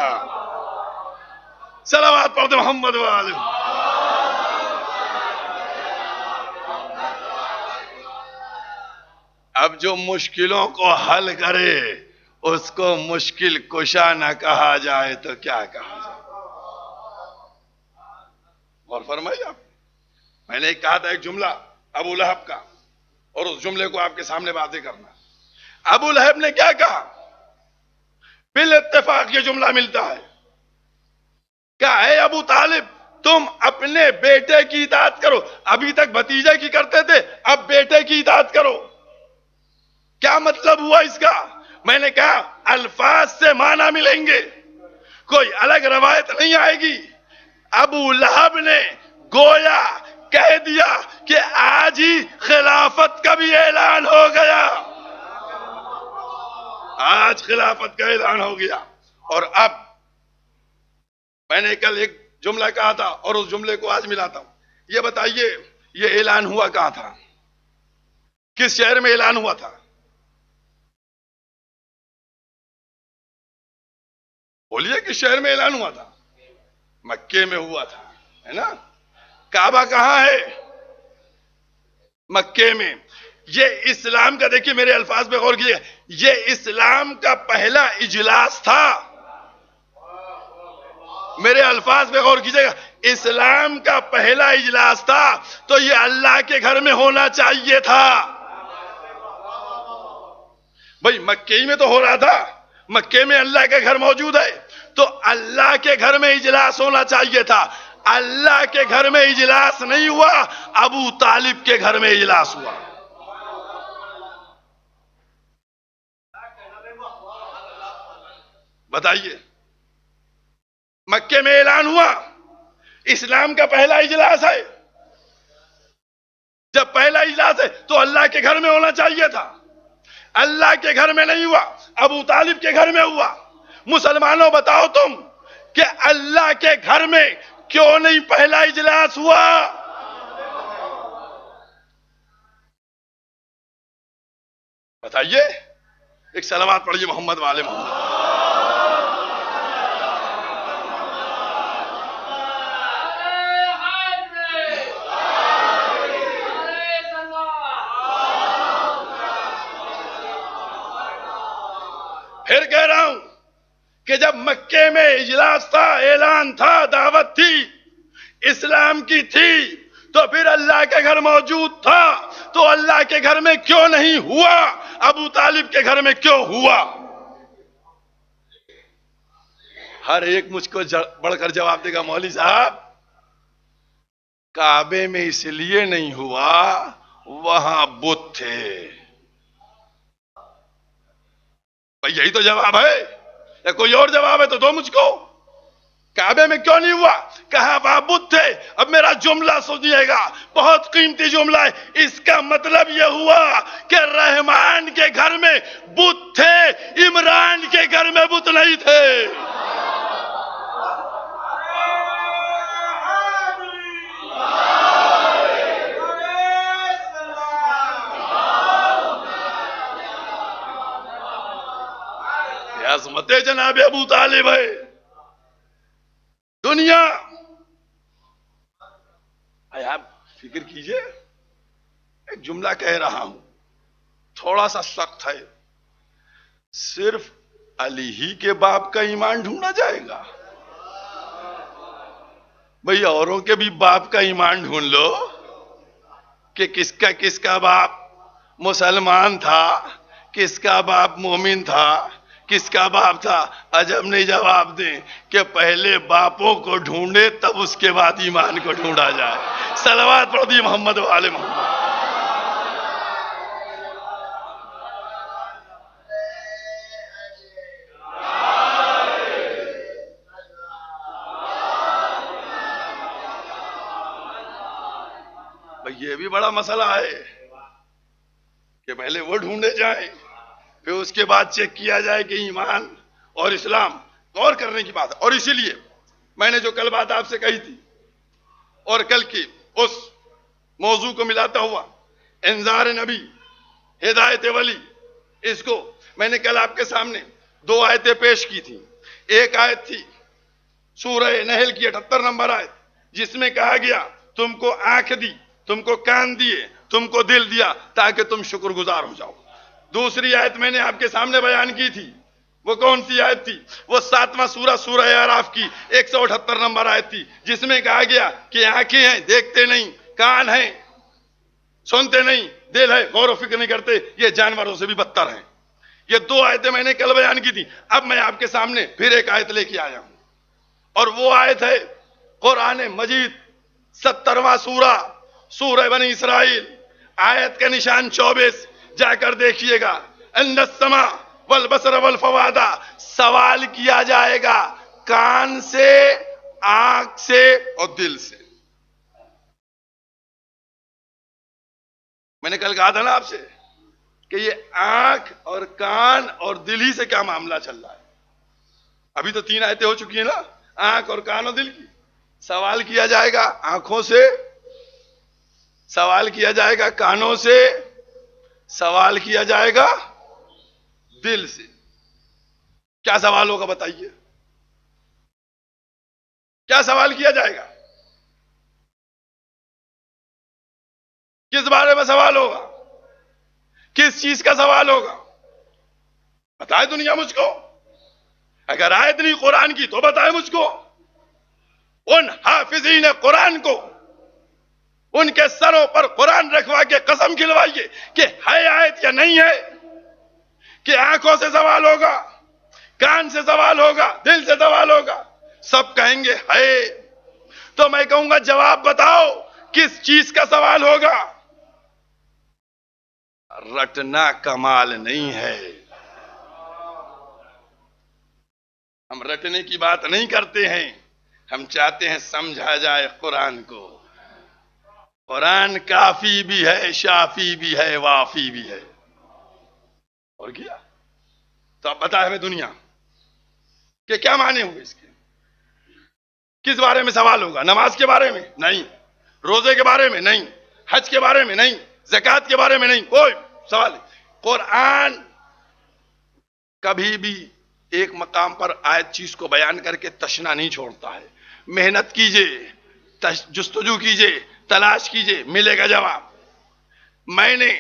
صلوات پڑھتے محمد والے. اب جو مشکلوں کو حل کرے اس کو مشکل کشا نہ کہا جائے تو کیا کہا جائے؟ اور فرمائیے آپ، میں نے کہا تھا ایک جملہ ابو لہب کا، اور اس جملے کو آپ کے سامنے باتیں کرنا. ابو لہب نے کیا کہا؟ بال اتفاق یہ جملہ ملتا ہے کہ اے ابو طالب تم اپنے بیٹے کی اطاعت کرو. ابھی تک بھتیجے کی کرتے تھے، اب بیٹے کی اطاعت کرو. کیا مطلب ہوا اس کا؟ میں نے کہا الفاظ سے معنی ملیں گے، کوئی الگ روایت نہیں آئے گی. ابو لہب نے گویا کہہ دیا کہ آج ہی خلافت کا بھی اعلان ہو گیا. آج خلافت کا اعلان ہو گیا. اور اب میں نے کل ایک جملہ کہا تھا اور اس جملے کو آج ملاتا ہوں. یہ بتائیے یہ اعلان ہوا کہاں تھا؟ کس شہر میں اعلان ہوا تھا؟ بولیے کس شہر میں اعلان ہوا تھا؟ مکے میں ہوا تھا، ہے نا؟ کعبہ کہاں ہے؟ مکے میں یہ اسلام کا، دیکھیے میرے الفاظ پہ غور کیجیے، یہ اسلام کا پہلا اجلاس تھا. میرے الفاظ پہ غور کیجیے گا، اسلام کا پہلا اجلاس تھا تو یہ اللہ کے گھر میں ہونا چاہیے تھا. بھئی مکے ہی میں تو ہو رہا تھا، مکے میں اللہ کا گھر موجود ہے تو اللہ کے گھر میں اجلاس ہونا چاہیے تھا. اللہ کے گھر میں اجلاس نہیں ہوا، ابو طالب کے گھر میں اجلاس ہوا. بتائیے، مکے میں اعلان ہوا اسلام کا پہلا اجلاس ہے. جب پہلا اجلاس ہے تو اللہ کے گھر میں ہونا چاہیے تھا. اللہ کے گھر میں نہیں ہوا، ابو طالب کے گھر میں ہوا. مسلمانوں بتاؤ تم کہ اللہ کے گھر میں کیوں نہیں پہلا اجلاس ہوا؟ بتائیے. ایک صلوات پڑھیے محمد والے محمد. پھر کہہ رہا ہوں کہ جب مکے میں اجلاس تھا، اعلان تھا، دعوت تھی، اسلام کی تھی، تو پھر اللہ کے گھر موجود تھا تو اللہ کے گھر میں کیوں نہیں ہوا؟ ابو طالب کے گھر میں کیوں ہوا؟ ہر ایک مجھ کو بڑھ کر جواب دے گا، مولوی صاحب کعبے میں اس لیے نہیں ہوا، وہاں بت تھے. بھئی یہی تو جواب ہے، یا کوئی اور جواب ہے تو دو مجھ کو. کعبے میں کیوں نہیں ہوا؟ کہاں وہاں بت تھے. اب میرا جملہ سنیے گا، بہت قیمتی جملہ ہے. اس کا مطلب یہ ہوا کہ رحمان کے گھر میں بت تھے، عمران کے گھر میں بت نہیں تھے. عظمت جناب ابو طالب ہے. دنیا آپ فکر کیجئے، ایک جملہ کہہ رہا ہوں تھوڑا سا سخت ہے، صرف علی ہی کے باپ کا ایمان ڈھونڈا جائے گا؟ بھئی اوروں کے بھی باپ کا ایمان ڈھونڈ لو کہ کس کا باپ مسلمان تھا، کس کا باپ مومن تھا، کس کا باپ تھا. عجب نہیں جواب دیں کہ پہلے باپوں کو ڈھونڈے تب اس کے بعد ایمان کو ڈھونڈا جائے. صلوات پڑھ دی محمد والے محمد. یہ بھی بڑا مسئلہ ہے کہ پہلے وہ ڈھونڈے جائیں، پھر اس کے بعد چیک کیا جائے کہ ایمان اور اسلام. غور کرنے کی بات ہے. اور اسی لیے میں نے جو کل بات آپ سے کہی تھی اور کل کی اس موضوع کو ملاتا ہوا، انذار نبی، ہدایت ولی، اس کو میں نے کل آپ کے سامنے دو آیتیں پیش کی تھی. ایک آیت تھی سورہ نحل کی 78 نمبر آیت، جس میں کہا گیا تم کو آنکھ دی، تم کو کان دیے، تم کو دل دیا تاکہ تم شکر گزار ہو جاؤ. دوسری آیت میں نے آپ کے سامنے بیان کی تھی، وہ کون سی آیت تھی؟ وہ 7واں سورہ اعراف کی 178 نمبر آیت تھی، جس میں کہا گیا کہ آنکھیں ہیں دیکھتے نہیں، کان ہیں سنتے نہیں، دل ہے غور و فکر نہیں کرتے، یہ جانوروں سے بھی بدتر ہیں. یہ دو آیتیں میں نے کل بیان کی تھی. اب میں آپ کے سامنے پھر ایک آیت لے کے آیا ہوں، اور وہ آیت ہے قرآن مجید 70واں سورہ بنی اسرائیل، آیت کا نشان 24. جا کر دیکھیے گا. ان السماء والبصر والفؤاد، سوال کیا جائے گا کان سے، آنکھ سے اور دل سے. میں نے کل کہا تھا نا آپ سے کہ یہ آنکھ اور کان اور دل ہی سے کیا معاملہ چل رہا ہے. ابھی تو 3 آیتیں ہو چکی ہیں نا، آنکھ اور کان اور دل کی. سوال کیا جائے گا آنکھوں سے، سوال کیا جائے گا کانوں سے، سوال کیا جائے گا دل سے. کیا سوال ہوگا بتائیے؟ کیا سوال کیا جائے گا؟ کس بارے میں سوال ہوگا؟ کس چیز کا سوال ہوگا؟ بتائے دنیا مجھ کو. اگر آیت نہیں قرآن کی تو بتائے مجھ کو. ان حافظین قرآن کو ان کے سروں پر قرآن رکھوا کے قسم کھلوائیے کہ ہے آیت یا نہیں ہے. کہ آنکھوں سے سوال ہوگا، کان سے سوال ہوگا، دل سے سوال ہوگا. سب کہیں گے ہے. تو میں کہوں گا جواب بتاؤ کس چیز کا سوال ہوگا؟ رٹنا کمال نہیں ہے. ہم رٹنے کی بات نہیں کرتے ہیں، ہم چاہتے ہیں سمجھا جائے قرآن کو. قرآن کافی بھی ہے، شافی بھی ہے، وافی بھی ہے. اور کیا؟ تو اب بتا ہمیں دنیا کہ کیا معنی ہوئے اس کے. کس بارے میں سوال ہوگا؟ نماز کے بارے میں نہیں، روزے کے بارے میں نہیں، حج کے بارے میں نہیں، زکوٰۃ کے بارے میں نہیں، کوئی سوال نہیں. قرآن کبھی بھی ایک مقام پر آیت چیز کو بیان کر کے تشنا نہیں چھوڑتا ہے. محنت کیجئے، جستجو کیجئے، تلاش کیجئے، ملے گا جواب. میں نے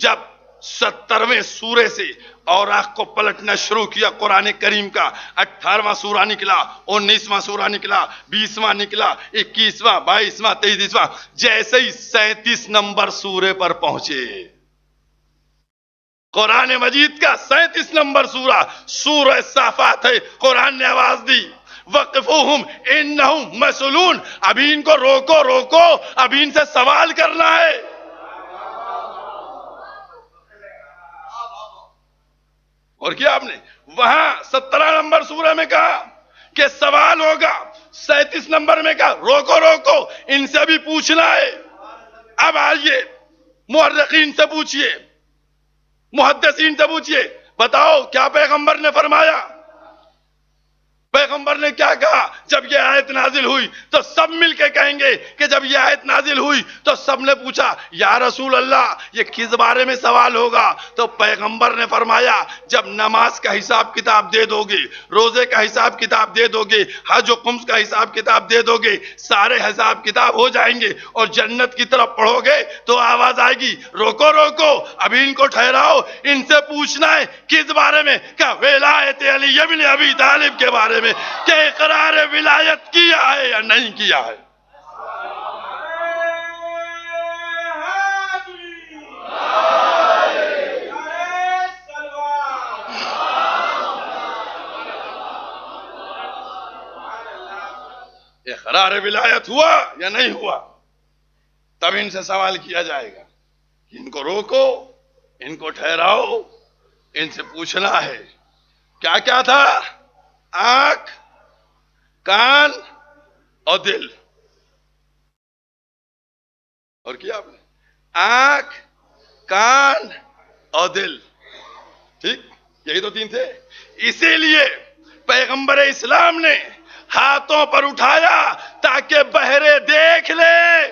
جب 70ویں سورے سے اور آنکھ کو پلٹنا شروع کیا قرآن کریم کا، 18واں سورہ نکلا، 19واں سورہ نکلا، 20واں نکلا، 21واں، 22واں، 23واں، جیسے ہی 37 نمبر سورے پر پہنچے، قرآن مجید کا 37 نمبر سورہ، سورہ صافات ہے، قرآن نے آواز دی وقفوہم انہم مسئولون. ابھی ان کو روکو روکو، ابھی ان سے سوال کرنا ہے. اور کیا آپ نے وہاں 17 نمبر سورہ میں کہا کہ سوال ہوگا، 37 نمبر میں کہا روکو روکو ان سے بھی پوچھنا ہے. اب آئیے مورخین سے پوچھئے، محدثین سے پوچھئے، بتاؤ کیا پیغمبر نے فرمایا؟ پیغمبر نے کیا کہا جب یہ آیت نازل ہوئی؟ تو سب مل کے کہیں گے کہ جب یہ آیت نازل ہوئی تو سب نے پوچھا یا رسول اللہ یہ کس بارے میں سوال ہوگا؟ تو پیغمبر نے فرمایا جب نماز کا حساب کتاب دے دو گے، روزے کا حساب کتاب دے دو گے، حج و قمص کا حساب کتاب دے دو گے، سارے حساب کتاب ہو جائیں گے اور جنت کی طرف پڑھو گے تو آواز آئے گی روکو روکو ابھی ان کو ٹھہراؤ، ان سے پوچھنا ہے کس بارے میں؟ کہ ولایت علی ابن ابی طالب کے بارے میں کہ اقرار ولایت کیا ہے یا نہیں کیا ہے. اقرار ولایت ہوا یا نہیں ہوا؟ تب ان سے سوال کیا جائے گا. ان کو روکو، ان کو ٹھہراؤ، ان سے پوچھنا ہے کیا کیا تھا؟ آنکھ، کان اور دل. اور کیا آپ نے آنکھ، کان اور دل، ٹھیک، یہی تو تین تھے. اسی لیے پیغمبر اسلام نے ہاتھوں پر اٹھایا تاکہ بہرے دیکھ لے،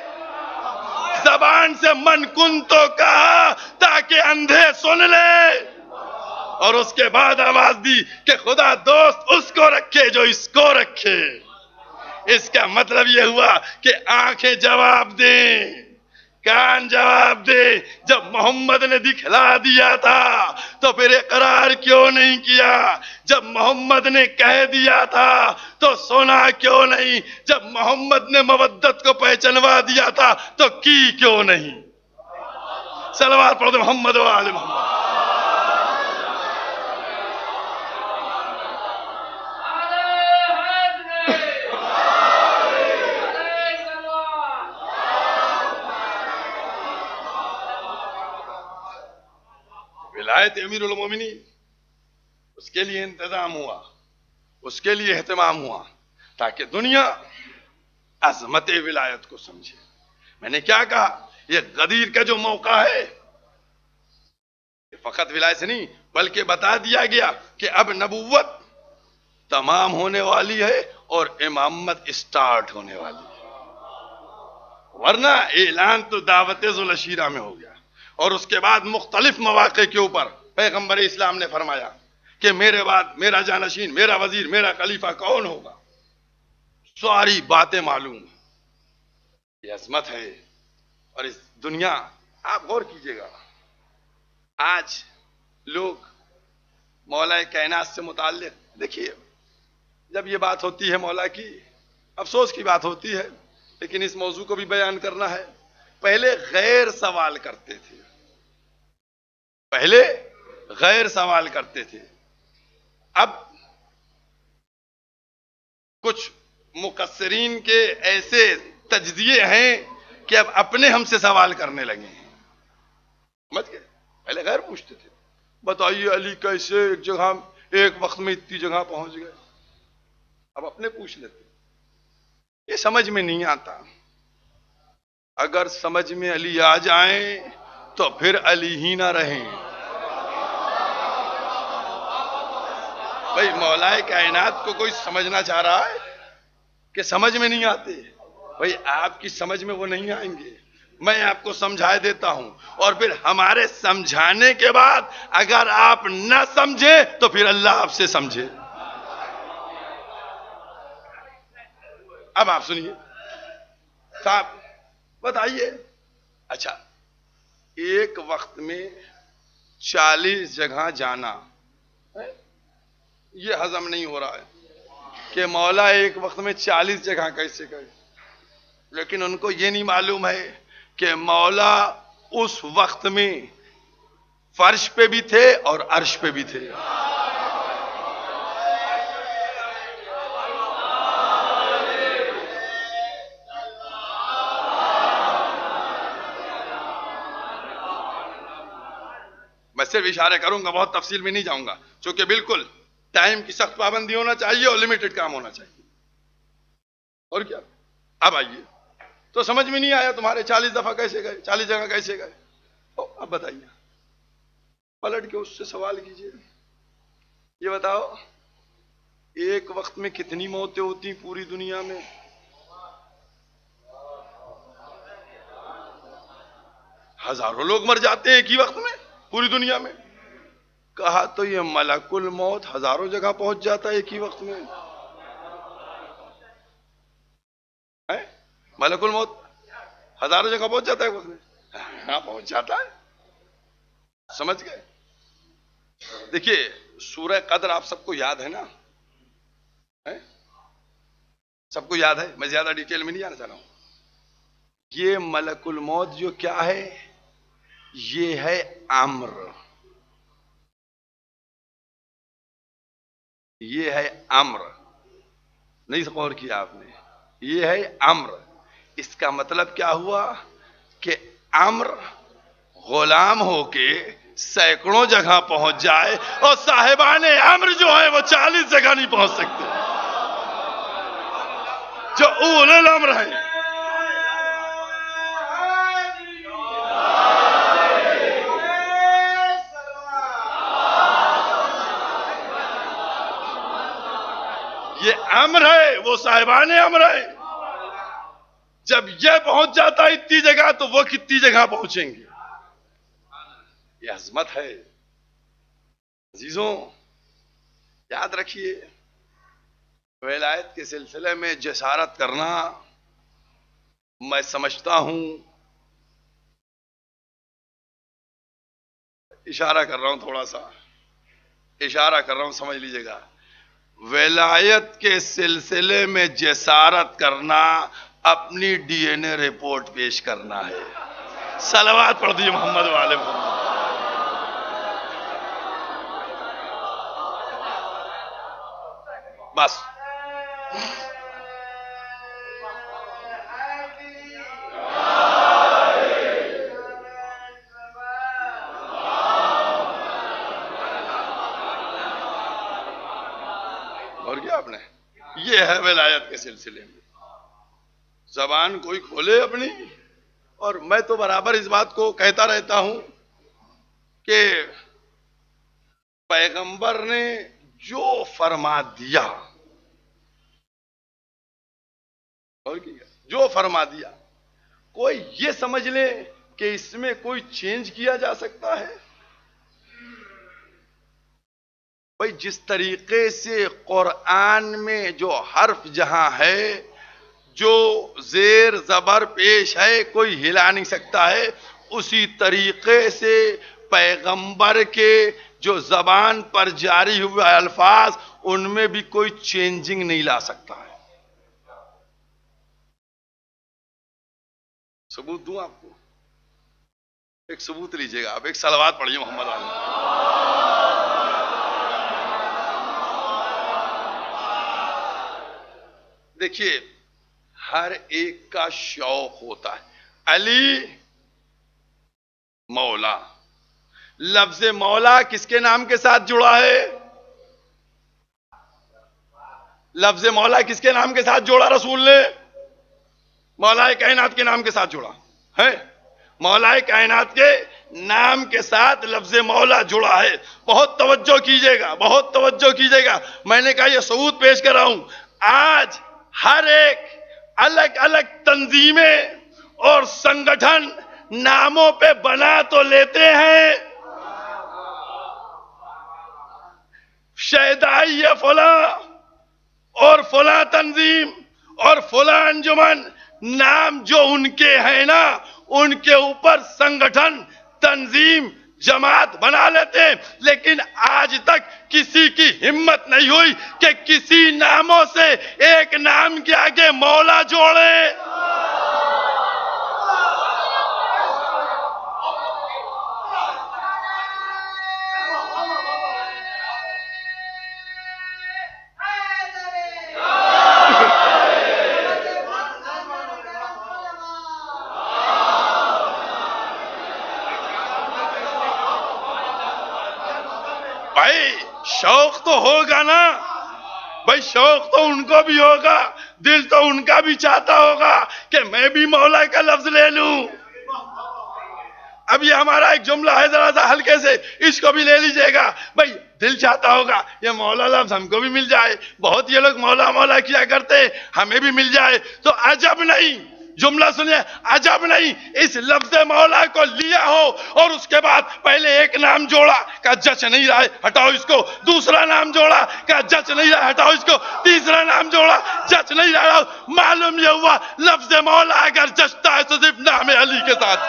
زبان سے من کن تو کہا تاکہ اندھے سن لے، اور اس کے بعد آواز دی کہ خدا دوست اس کو رکھے جو اس کو رکھے. اس کا مطلب یہ ہوا کہ آنکھیں جواب دیں، کان جواب دے. جب محمد نے دکھلا دیا تھا تو پھر اقرار کیوں نہیں کیا؟ جب محمد نے کہہ دیا تھا تو سنا کیوں نہیں؟ جب محمد نے مودت کو پہچنوا دیا تھا تو کی کیوں نہیں؟ صلوات پڑھو محمد و آل محمد. ولایت امیر المومنین اس کے لیے انتظام ہوا، اس کے لیے اہتمام ہوا تاکہ دنیا عظمت ولایت کو سمجھے. میں نے کیا کہا؟ یہ غدیر کا جو موقع ہے فقط ولایت سے نہیں بلکہ بتا دیا گیا کہ اب نبوت تمام ہونے والی ہے اور امامت اسٹارٹ ہونے والی ہے. ورنہ اعلان تو دعوت ذوالعشیرہ میں ہو گیا، اور اس کے بعد مختلف مواقع کے اوپر پیغمبر اسلام نے فرمایا کہ میرے بعد میرا جانشین، میرا وزیر، میرا خلیفہ کون ہوگا. ساری باتیں معلوم. یہ عظمت ہے اور اس دنیا آپ غور کیجئے گا، آج لوگ مولا کائنات سے متعلق، دیکھیے جب یہ بات ہوتی ہے مولا کی، افسوس کی بات ہوتی ہے، لیکن اس موضوع کو بھی بیان کرنا ہے. پہلے غیر سوال کرتے تھے، پہلے غیر سوال کرتے تھے، اب کچھ مقصرین کے ایسے تجزیے ہیں کہ اب اپنے ہم سے سوال کرنے لگے ہیں. سمجھ گئے؟ پہلے غیر پوچھتے تھے، بتائیے علی کیسے ایک جگہ ایک وقت میں اتنی جگہ پہنچ گئے. اب اپنے پوچھ لیتے. یہ سمجھ میں نہیں آتا. اگر سمجھ میں علی آ جائیں تو پھر علی ہی نہ رہیں. بھائی مولا کائنات کو کوئی سمجھنا چاہ رہا ہے کہ سمجھ میں نہیں آتے؟ بھائی آپ کی سمجھ میں وہ نہیں آئیں گے، میں آپ کو سمجھا دیتا ہوں، اور پھر ہمارے سمجھانے کے بعد اگر آپ نہ سمجھیں تو پھر اللہ آپ سے سمجھے. اب آپ سنیے صاحب، بتائیے، اچھا ایک وقت میں 40 جگہ جانا یہ ہضم نہیں ہو رہا ہے کہ مولا ایک وقت میں 40 جگہ کیسے گئے. لیکن ان کو یہ نہیں معلوم ہے کہ مولا اس وقت میں فرش پہ بھی تھے اور عرش پہ بھی تھے. میں صرف اشارے کروں گا، بہت تفصیل میں نہیں جاؤں گا، چونکہ بالکل ٹائم کی سخت پابندی ہونا چاہیے اور لمیٹڈ کام ہونا چاہیے. اور کیا؟ اب آئیے، تو سمجھ میں نہیں آیا تمہارے 40 دفعہ کیسے گئے، 40 جگہ کیسے گئے؟ اب بتائیے، پلٹ کے اس سے سوال کیجئے. یہ بتاؤ ایک وقت میں کتنی موتیں ہوتی پوری دنیا میں؟ ہزاروں لوگ مر جاتے ہیں ایک ہی وقت میں پوری دنیا میں. کہا تو یہ ملک الموت ہزاروں جگہ پہنچ جاتا ہے ایک ہی وقت میں. ملک الموت ہزاروں جگہ پہنچ جاتا ہے ایک وقت میں؟ ہاں پہنچ جاتا ہے. سمجھ گئے؟ دیکھیے سورہ قدر آپ سب کو یاد ہے نا؟ سب کو یاد ہے، میں زیادہ ڈیٹیل میں نہیں جانا چاہ رہا ہوں. یہ ملک الموت جو کیا ہے، یہ ہے امر. یہ ہے امر. نہیں غور کیا آپ نے؟ یہ ہے امر. اس کا مطلب کیا ہوا کہ امر غلام ہو کے سینکڑوں جگہ پہنچ جائے اور صاحبان امر جو ہے وہ 40 جگہ نہیں پہنچ سکتے، جو اولو الامر ہیں. یہ امر ہے، وہ صاحبان امر ہے. جب یہ پہنچ جاتا ہے اتنی جگہ تو وہ کتنی جگہ پہنچیں گے؟ یہ عظمت ہے. عزیزوں یاد رکھیے، ولایت کے سلسلے میں جسارت کرنا، میں سمجھتا ہوں، اشارہ کر رہا ہوں، تھوڑا سا اشارہ کر رہا ہوں، سمجھ لیجئے گا. ولایت کے سلسلے میں جسارت کرنا اپنی ڈی این اے رپورٹ پیش کرنا ہے. صلوات پڑھ دیجیے محمد والے محمد. بس اور کیا آپ نے، یہ ہے ولایت کے سلسلے میں. زبان کوئی کھولے اپنی، اور میں تو برابر اس بات کو کہتا رہتا ہوں کہ پیغمبر نے جو فرما دیا، اور کیا جو فرما دیا، کوئی یہ سمجھ لے کہ اس میں کوئی چینج کیا جا سکتا ہے؟ بھائی جس طریقے سے قرآن میں جو حرف جہاں ہے، جو زیر زبر پیش ہے، کوئی ہلا نہیں سکتا ہے. اسی طریقے سے پیغمبر کے جو زبان پر جاری ہوئے الفاظ ان میں بھی کوئی چینجنگ نہیں لا سکتا ہے. ثبوت دوں آپ کو؟ ایک ثبوت لیجئے گا آپ، ایک صلوات پڑھیے محمد علیہ. دیکھیے ہر ایک کا شوق ہوتا ہے. علی مولا، لفظ مولا کس کے نام کے ساتھ جڑا ہے؟ لفظ مولا کس کے نام کے ساتھ جوڑا رسول نے؟ مولا کائنات کے نام کے ساتھ جڑا ہے. مولا کائنات کے نام کے ساتھ لفظ مولا جڑا ہے. بہت توجہ کیجئے گا، بہت توجہ کیجئے گا. میں نے کہا یہ ثبوت پیش کر رہا ہوں. آج ہر ایک الگ الگ تنظیمیں اور سنگٹھن ناموں پہ بنا تو لیتے ہیں، شہدائی فلاں اور فلاں تنظیم اور فلاں انجمن، نام جو ان کے ہیں نا ان کے اوپر سنگٹھن، تنظیم، جماعت بنا لیتے ہیں. لیکن آج تک کسی کی ہمت نہیں ہوئی کہ کسی ناموں سے ایک نام کے آگے مولا جوڑے. بھائی شوق تو ہوگا نا، بھائی شوق تو ان کو بھی ہوگا، دل تو ان کا بھی چاہتا ہوگا کہ میں بھی مولا کا لفظ لے لوں. اب یہ ہمارا ایک جملہ ہے ذرا سا ہلکے سے، اس کو بھی لے لیجئے گا. بھائی دل چاہتا ہوگا یہ مولا لفظ ہم کو بھی مل جائے، بہت یہ لوگ مولا مولا کیا کرتے ہمیں بھی مل جائے تو عجب نہیں. جملہ سنیے، عجب نہیں اس لفظ مولا کو لیا ہو اور اس کے بعد پہلے ایک نام جوڑا کہ جچ نہیں رہا ہے ہٹاؤ اس کو، دوسرا نام جوڑا کہ جچ نہیں رہا ہے ہٹاؤ اس کو، تیسرا نام جوڑا جچ نہیں رہا. معلوم یہ ہوا لفظ مولا اگر جچتا ہے تو صرف نام علی کے ساتھ.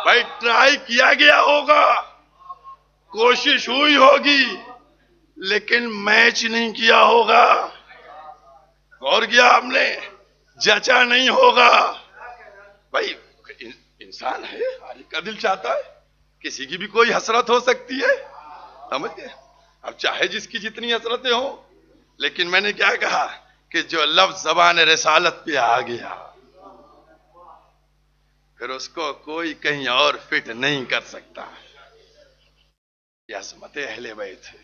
بھائی ٹرائی کیا گیا ہوگا، کوشش ہوئی ہوگی، لیکن میچ نہیں کیا ہوگا. غور کیا آپ نے؟ جچا نہیں ہوگا. بھائی انسان ہے، ہر ایک کا دل چاہتا ہے، کسی کی بھی کوئی حسرت ہو سکتی ہے، سمجھ گئے؟ اب چاہے جس کی جتنی حسرتیں ہوں، لیکن میں نے کیا کہا کہ جو لفظ زبان رسالت پہ آ گیا پھر اس کو کوئی کہیں اور فٹ نہیں کر سکتا. یہ عظمت اہل بیت ہے،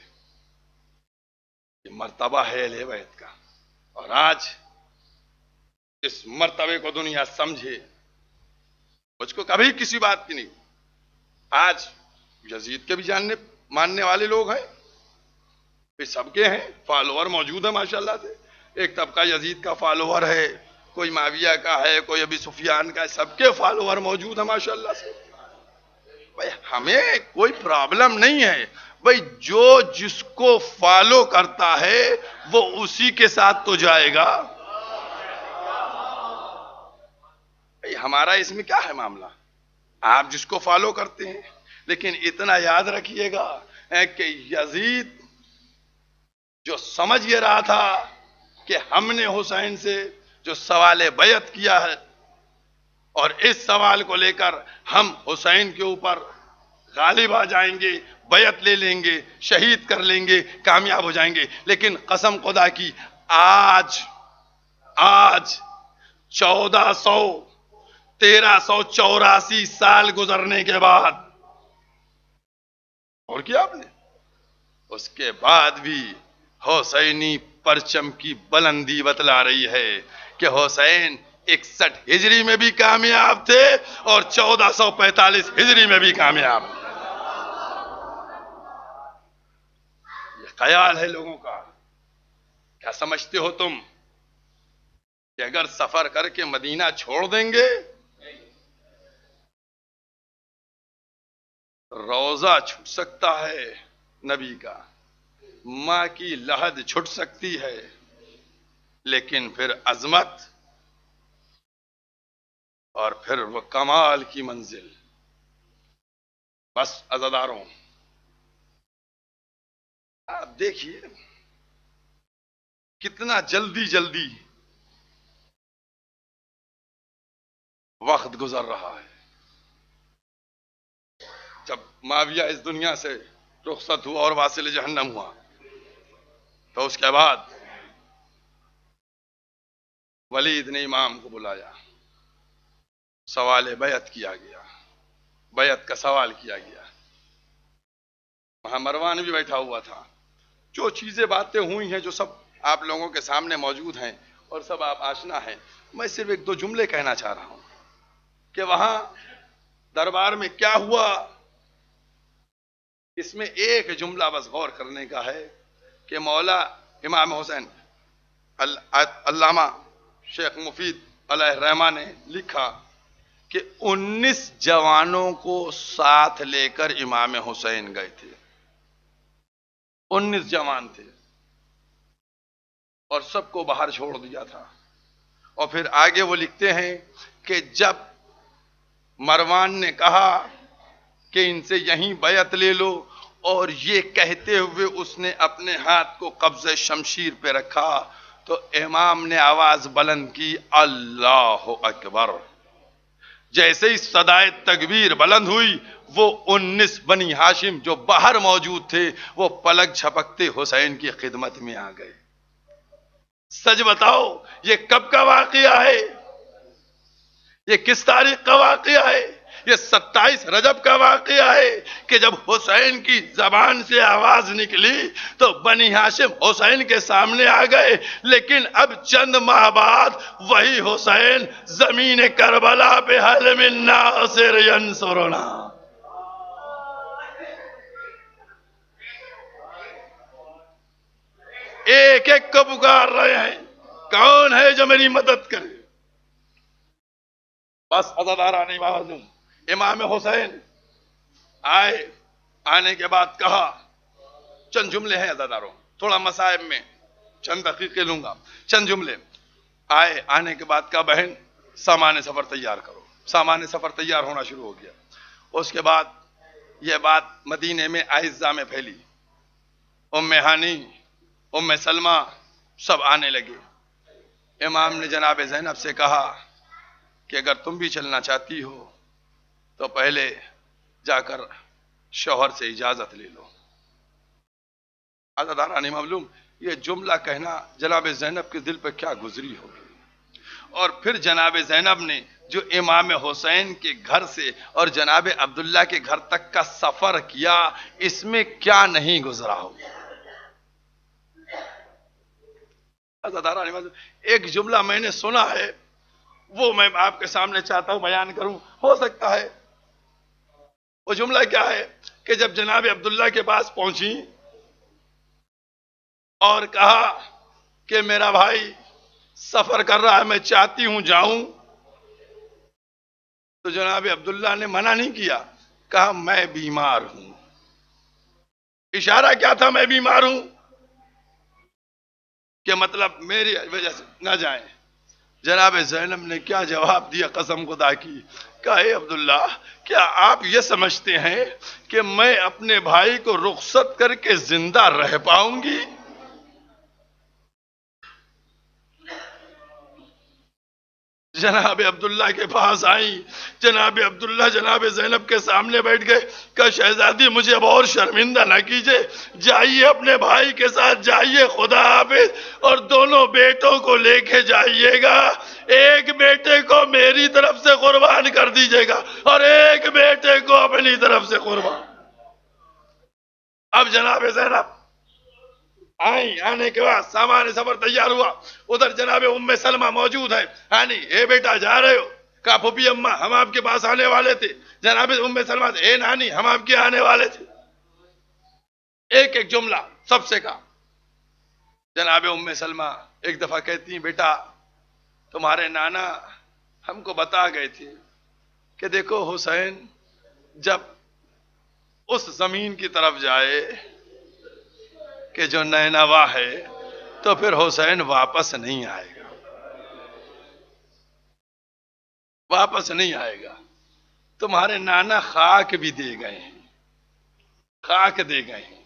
یہ مرتبہ ہے اہل بیت کا. اور آج اس مرتبے کو دنیا سمجھے. مجھ کو کبھی کسی بات کی نہیں. آج یزید کے بھی جاننے ماننے والے لوگ ہیں، پھر سب کے ہیں، فالوور موجود ہیں ماشاءاللہ سے. ایک طبقہ یزید کا فالوور ہے، کوئی معاویہ کا ہے، کوئی ابی سفیان کا ہے، سب کے فالوور موجود ہیں ماشاءاللہ سے. بھائی ہمیں کوئی پرابلم نہیں ہے. بھائی جو جس کو فالو کرتا ہے وہ اسی کے ساتھ تو جائے گا. بھائی ہمارا اس میں کیا ہے معاملہ؟ آپ جس کو فالو کرتے ہیں، لیکن اتنا یاد رکھیے گا کہ یزید جو سمجھ یہ رہا تھا کہ ہم نے حسین سے جو سوال بیعت کیا ہے اور اس سوال کو لے کر ہم حسین کے اوپر غالب آ جائیں گے، بیعت لے لیں گے، شہید کر لیں گے، کامیاب ہو جائیں گے. لیکن قسم خدا کی آج 1384 سال گزرنے کے بعد، اور کیا آپ نے اس کے بعد بھی حسینی پرچم کی بلندی بتلا رہی ہے کہ حسین 61 ہجری میں بھی کامیاب تھے اور 1445 ہجری میں بھی کامیاب. یہ خیال ہے لوگوں کا. کیا سمجھتے ہو تم کہ اگر سفر کر کے مدینہ چھوڑ دیں گے روزہ چھٹ سکتا ہے نبی کا، ماں کی لحد چھٹ سکتی ہے، لیکن پھر عظمت اور پھر وہ کمال کی منزل، بس عزاداروں آپ دیکھیے کتنا جلدی جلدی وقت گزر رہا ہے۔ جب معاویہ اس دنیا سے رخصت ہوا اور واصل جہنم ہوا تو اس کے بعد ولید نے امام کو بلایا، سوال بیعت کیا گیا، بیعت کا سوال کیا گیا، وہاں مروان بھی بیٹھا ہوا تھا۔ جو چیزیں باتیں ہوئی ہیں جو سب آپ لوگوں کے سامنے موجود ہیں اور سب آپ آشنا ہیں، میں صرف ایک دو جملے کہنا چاہ رہا ہوں کہ وہاں دربار میں کیا ہوا۔ اس میں ایک جملہ بس غور کرنے کا ہے کہ مولا امام حسین علامہ شیخ مفید علیہ الرحمہ نے لکھا کہ 19 جوانوں کو ساتھ لے کر امام حسین گئے تھے، 19 جوان تھے اور سب کو باہر چھوڑ دیا تھا۔ اور پھر آگے وہ لکھتے ہیں کہ جب مروان نے کہا کہ ان سے یہیں بیعت لے لو، اور یہ کہتے ہوئے اس نے اپنے ہاتھ کو قبضہ شمشیر پہ رکھا تو امام نے آواز بلند کی، اللہ اکبر۔ جیسے ہی صدائے تکبیر بلند ہوئی، وہ 19 بنی ہاشم جو باہر موجود تھے وہ پلک جھپکتے حسین کی خدمت میں آ گئے۔ سچ بتاؤ یہ کب کا واقعہ ہے؟ یہ کس تاریخ کا واقعہ ہے؟ یہ 27 رجب کا واقعہ ہے کہ جب حسین کی زبان سے آواز نکلی تو بنی ہاشم حسین کے سامنے آ گئے، لیکن اب چند ماہ بعد وہی حسین زمین کربلا پہ حل من ناصر ینصرنا، ایک ایک کو پکار رہے ہیں، کون ہے جو میری مدد کرے؟ بس عزاداران معظوم، امام حسین آئے، آنے کے بعد کہا، چند جملے ہیں عزاداروں، تھوڑا مصائب میں چند دقیقے لوں گا، چند جملے۔ آئے، آنے کے بعد کہا بہن سامان سفر تیار کرو، سامان سفر تیار ہونا شروع ہو گیا۔ اس کے بعد یہ بات مدینے میں اعزاء میں پھیلی، ام ہانی، ام سلمہ سب آنے لگے۔ امام نے جناب زینب سے کہا کہ اگر تم بھی چلنا چاہتی ہو تو پہلے جا کر شوہر سے اجازت لے لو۔ عزاداران معلوم، یہ جملہ کہنا جناب زینب کے دل پہ کیا گزری ہوگی، اور پھر جناب زینب نے جو امام حسین کے گھر سے اور جناب عبداللہ کے گھر تک کا سفر کیا، اس میں کیا نہیں گزرا ہوگا۔ عزاداران معلوم، ایک جملہ میں نے سنا ہے، وہ میں آپ کے سامنے چاہتا ہوں بیان کروں، ہو سکتا ہے۔ وہ جملہ کیا ہے کہ جب جناب عبداللہ کے پاس پہنچی اور کہا کہ میرا بھائی سفر کر رہا ہے، میں چاہتی ہوں جاؤں، تو جناب عبداللہ نے منع نہیں کیا، کہا میں بیمار ہوں۔ اشارہ کیا تھا؟ میں بیمار ہوں، کہ مطلب میری وجہ سے نہ جائیں۔ جناب زینب نے کیا جواب دیا، قسم خدا کی، کہا اے عبداللہ، کیا آپ یہ سمجھتے ہیں کہ میں اپنے بھائی کو رخصت کر کے زندہ رہ پاؤں گی؟ جناب عبداللہ کے پاس آئیں، جناب عبداللہ جناب زینب کے سامنے بیٹھ گئے، کہا شہزادی مجھے اب اور شرمندہ نہ کیجئے، جائیے اپنے بھائی کے ساتھ جائیے، خدا حافظ، اور دونوں بیٹوں کو لے کے جائیے گا، ایک بیٹے کو میری طرف سے قربان کر دیجئے گا اور ایک بیٹے کو اپنی طرف سے قربان۔ اب جناب زینب آئیں، آنے کے بعد سامان سفر تیار ہوا، ادھر جناب ام سلمہ موجود ہے، ہانی اے بیٹا جا رہے ہو؟ کہا پھوپھی اماں ہم آپ کے پاس آنے والے تھے۔ جناب ام سلمہ اے نانی ہم آپ کے آنے والے تھے۔ ایک ایک جملہ سب سے کہا۔ جناب ام سلمہ ایک دفعہ کہتی ہیں بیٹا تمہارے نانا ہم کو بتا گئے تھے کہ دیکھو حسین جب اس زمین کی طرف جائے کہ جو نینوا ہے، تو پھر حسین واپس نہیں آئے گا، واپس نہیں آئے گا۔ تمہارے نانا خاک بھی دے گئے ہیں، خاک دے گئے ہیں۔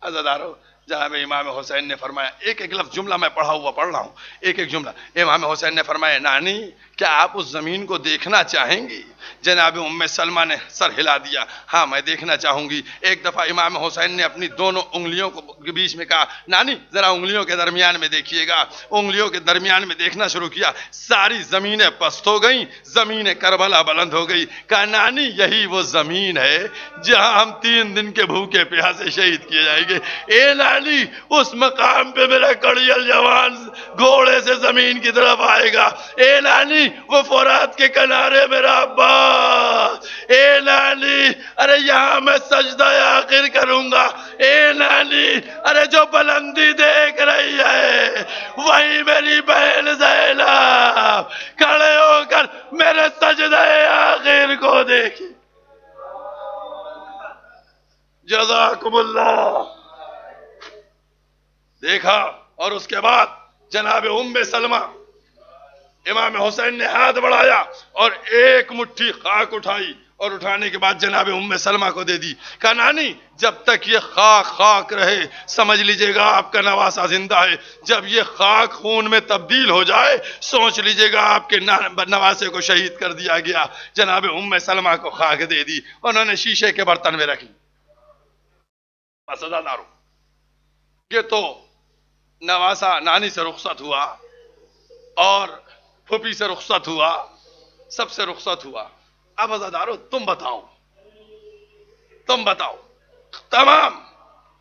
عزیزارو، جہاں میں امام حسین نے فرمایا، ایک ایک لفظ جملہ میں پڑھا ہوں، ایک ایک جملہ۔ امام حسین نے فرمایا، نانی کیا آپ اس زمین کو دیکھنا چاہیں گی؟ جناب ام سلمہ نے سر ہلا دیا، ہاں میں دیکھنا چاہوں گی۔ ایک دفعہ امام حسین نے اپنی دونوں انگلیوں کے بیچ میں کہا، نانی ذرا انگلیوں کے درمیان میں دیکھیے گا۔ انگلیوں کے درمیان میں دیکھنا شروع کیا، ساری زمینیں پست ہو گئیں، زمین کربلا بلند ہو گئی۔ کہا، نانی یہی وہ زمین ہے جہاں ہم 3 دن کے بھوکے پیاسے شہید کیے جائیں گے۔ اے نانی، اس مقام پہ میرا کڑیل جوان گھوڑے سے زمین کی طرف آئے گا۔ اے نانی، وہ فرات کے کنارے میرا عباس۔ اے نانی، ارے یہاں میں سجدہ آخر کروں گا۔ اے نانی، ارے جو بلندی دیکھ رہی ہے وہی میری بہن زینب، کھڑے ہو کر میرے سجدہ آخر کو دیکھی۔ جزاکم اللہ۔ دیکھا، اور اس کے بعد جناب ام سلمہ، امام حسین نے ہاتھ بڑھایا اور ایک مٹھی خاک اٹھائی، اور اٹھانے کے بعد جناب ام سلمہ کو دے دی۔ کہا، نانی جب تک یہ خاک رہے سمجھ لیجئے گا آپ کا نواسہ زندہ ہے، جب یہ خاک خون میں تبدیل ہو جائے سوچ لیجئے گا آپ کے نواسے کو شہید کر دیا گیا۔ جناب ام سلمہ کو خاک دے دی، انہوں نے شیشے کے برتن میں رکھی۔ عزیزارو، یہ تو نواسہ نانی سے رخصت ہوا اور پھوپھی سے رخصت ہوا، سب سے رخصت ہوا۔ اب عزیزارو، تم بتاؤ، تمام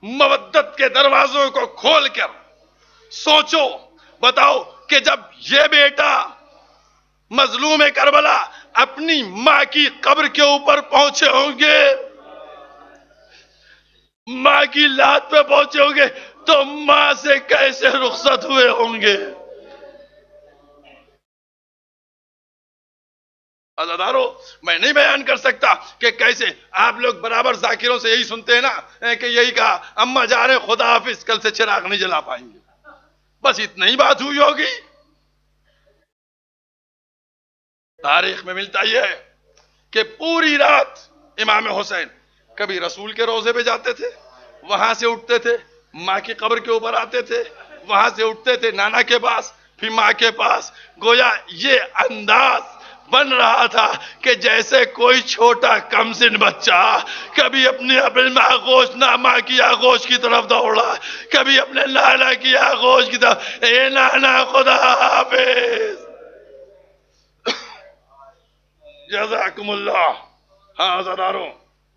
مودت کے دروازوں کو کھول کر سوچو، بتاؤ کہ جب یہ بیٹا مظلوم کربلا اپنی ماں کی قبر کے اوپر پہنچے ہوں گے، ماں کی لات پہ پہنچے ہوں گے، تو ماں سے کیسے رخصت ہوئے ہوں گے؟ عزیزارو، میں نہیں بیان کر سکتا کہ کیسے۔ آپ لوگ برابر ذاکروں سے یہی سنتے ہیں نا کہ یہی کہا، اماں جا رہے خدا حافظ، کل سے چراغ نہیں جلا پائیں گے، بس اتنا ہی بات ہوئی ہوگی۔ تاریخ میں ملتا یہ ہے کہ پوری رات امام حسین کبھی رسول کے روضے پہ جاتے تھے، وہاں سے اٹھتے تھے ماں کی قبر کے اوپر آتے تھے، وہاں سے اٹھتے تھے نانا کے پاس، پھر ماں کے پاس۔ گویا یہ انداز بن رہا تھا کہ جیسے کوئی چھوٹا کم سن بچہ کبھی اپنے آغوش ماں کی آغوش کی طرف دوڑا، کبھی اپنے نانا کی آغوش کی طرف۔ اے نانا خدا حافظ، جزاکم اللہ۔ ہاں عزیزارو،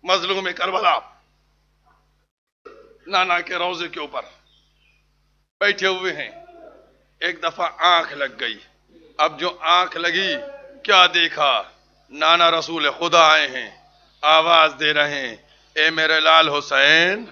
مظلوم کربلا نانا کے روضے کے اوپر بیٹھے ہوئے ہیں، ایک دفعہ آنکھ لگ گئی۔ اب جو آنکھ لگی، کیا دیکھا؟ نانا رسول خدا آئے ہیں، آواز دے رہے ہیں، اے میرے لال حسین،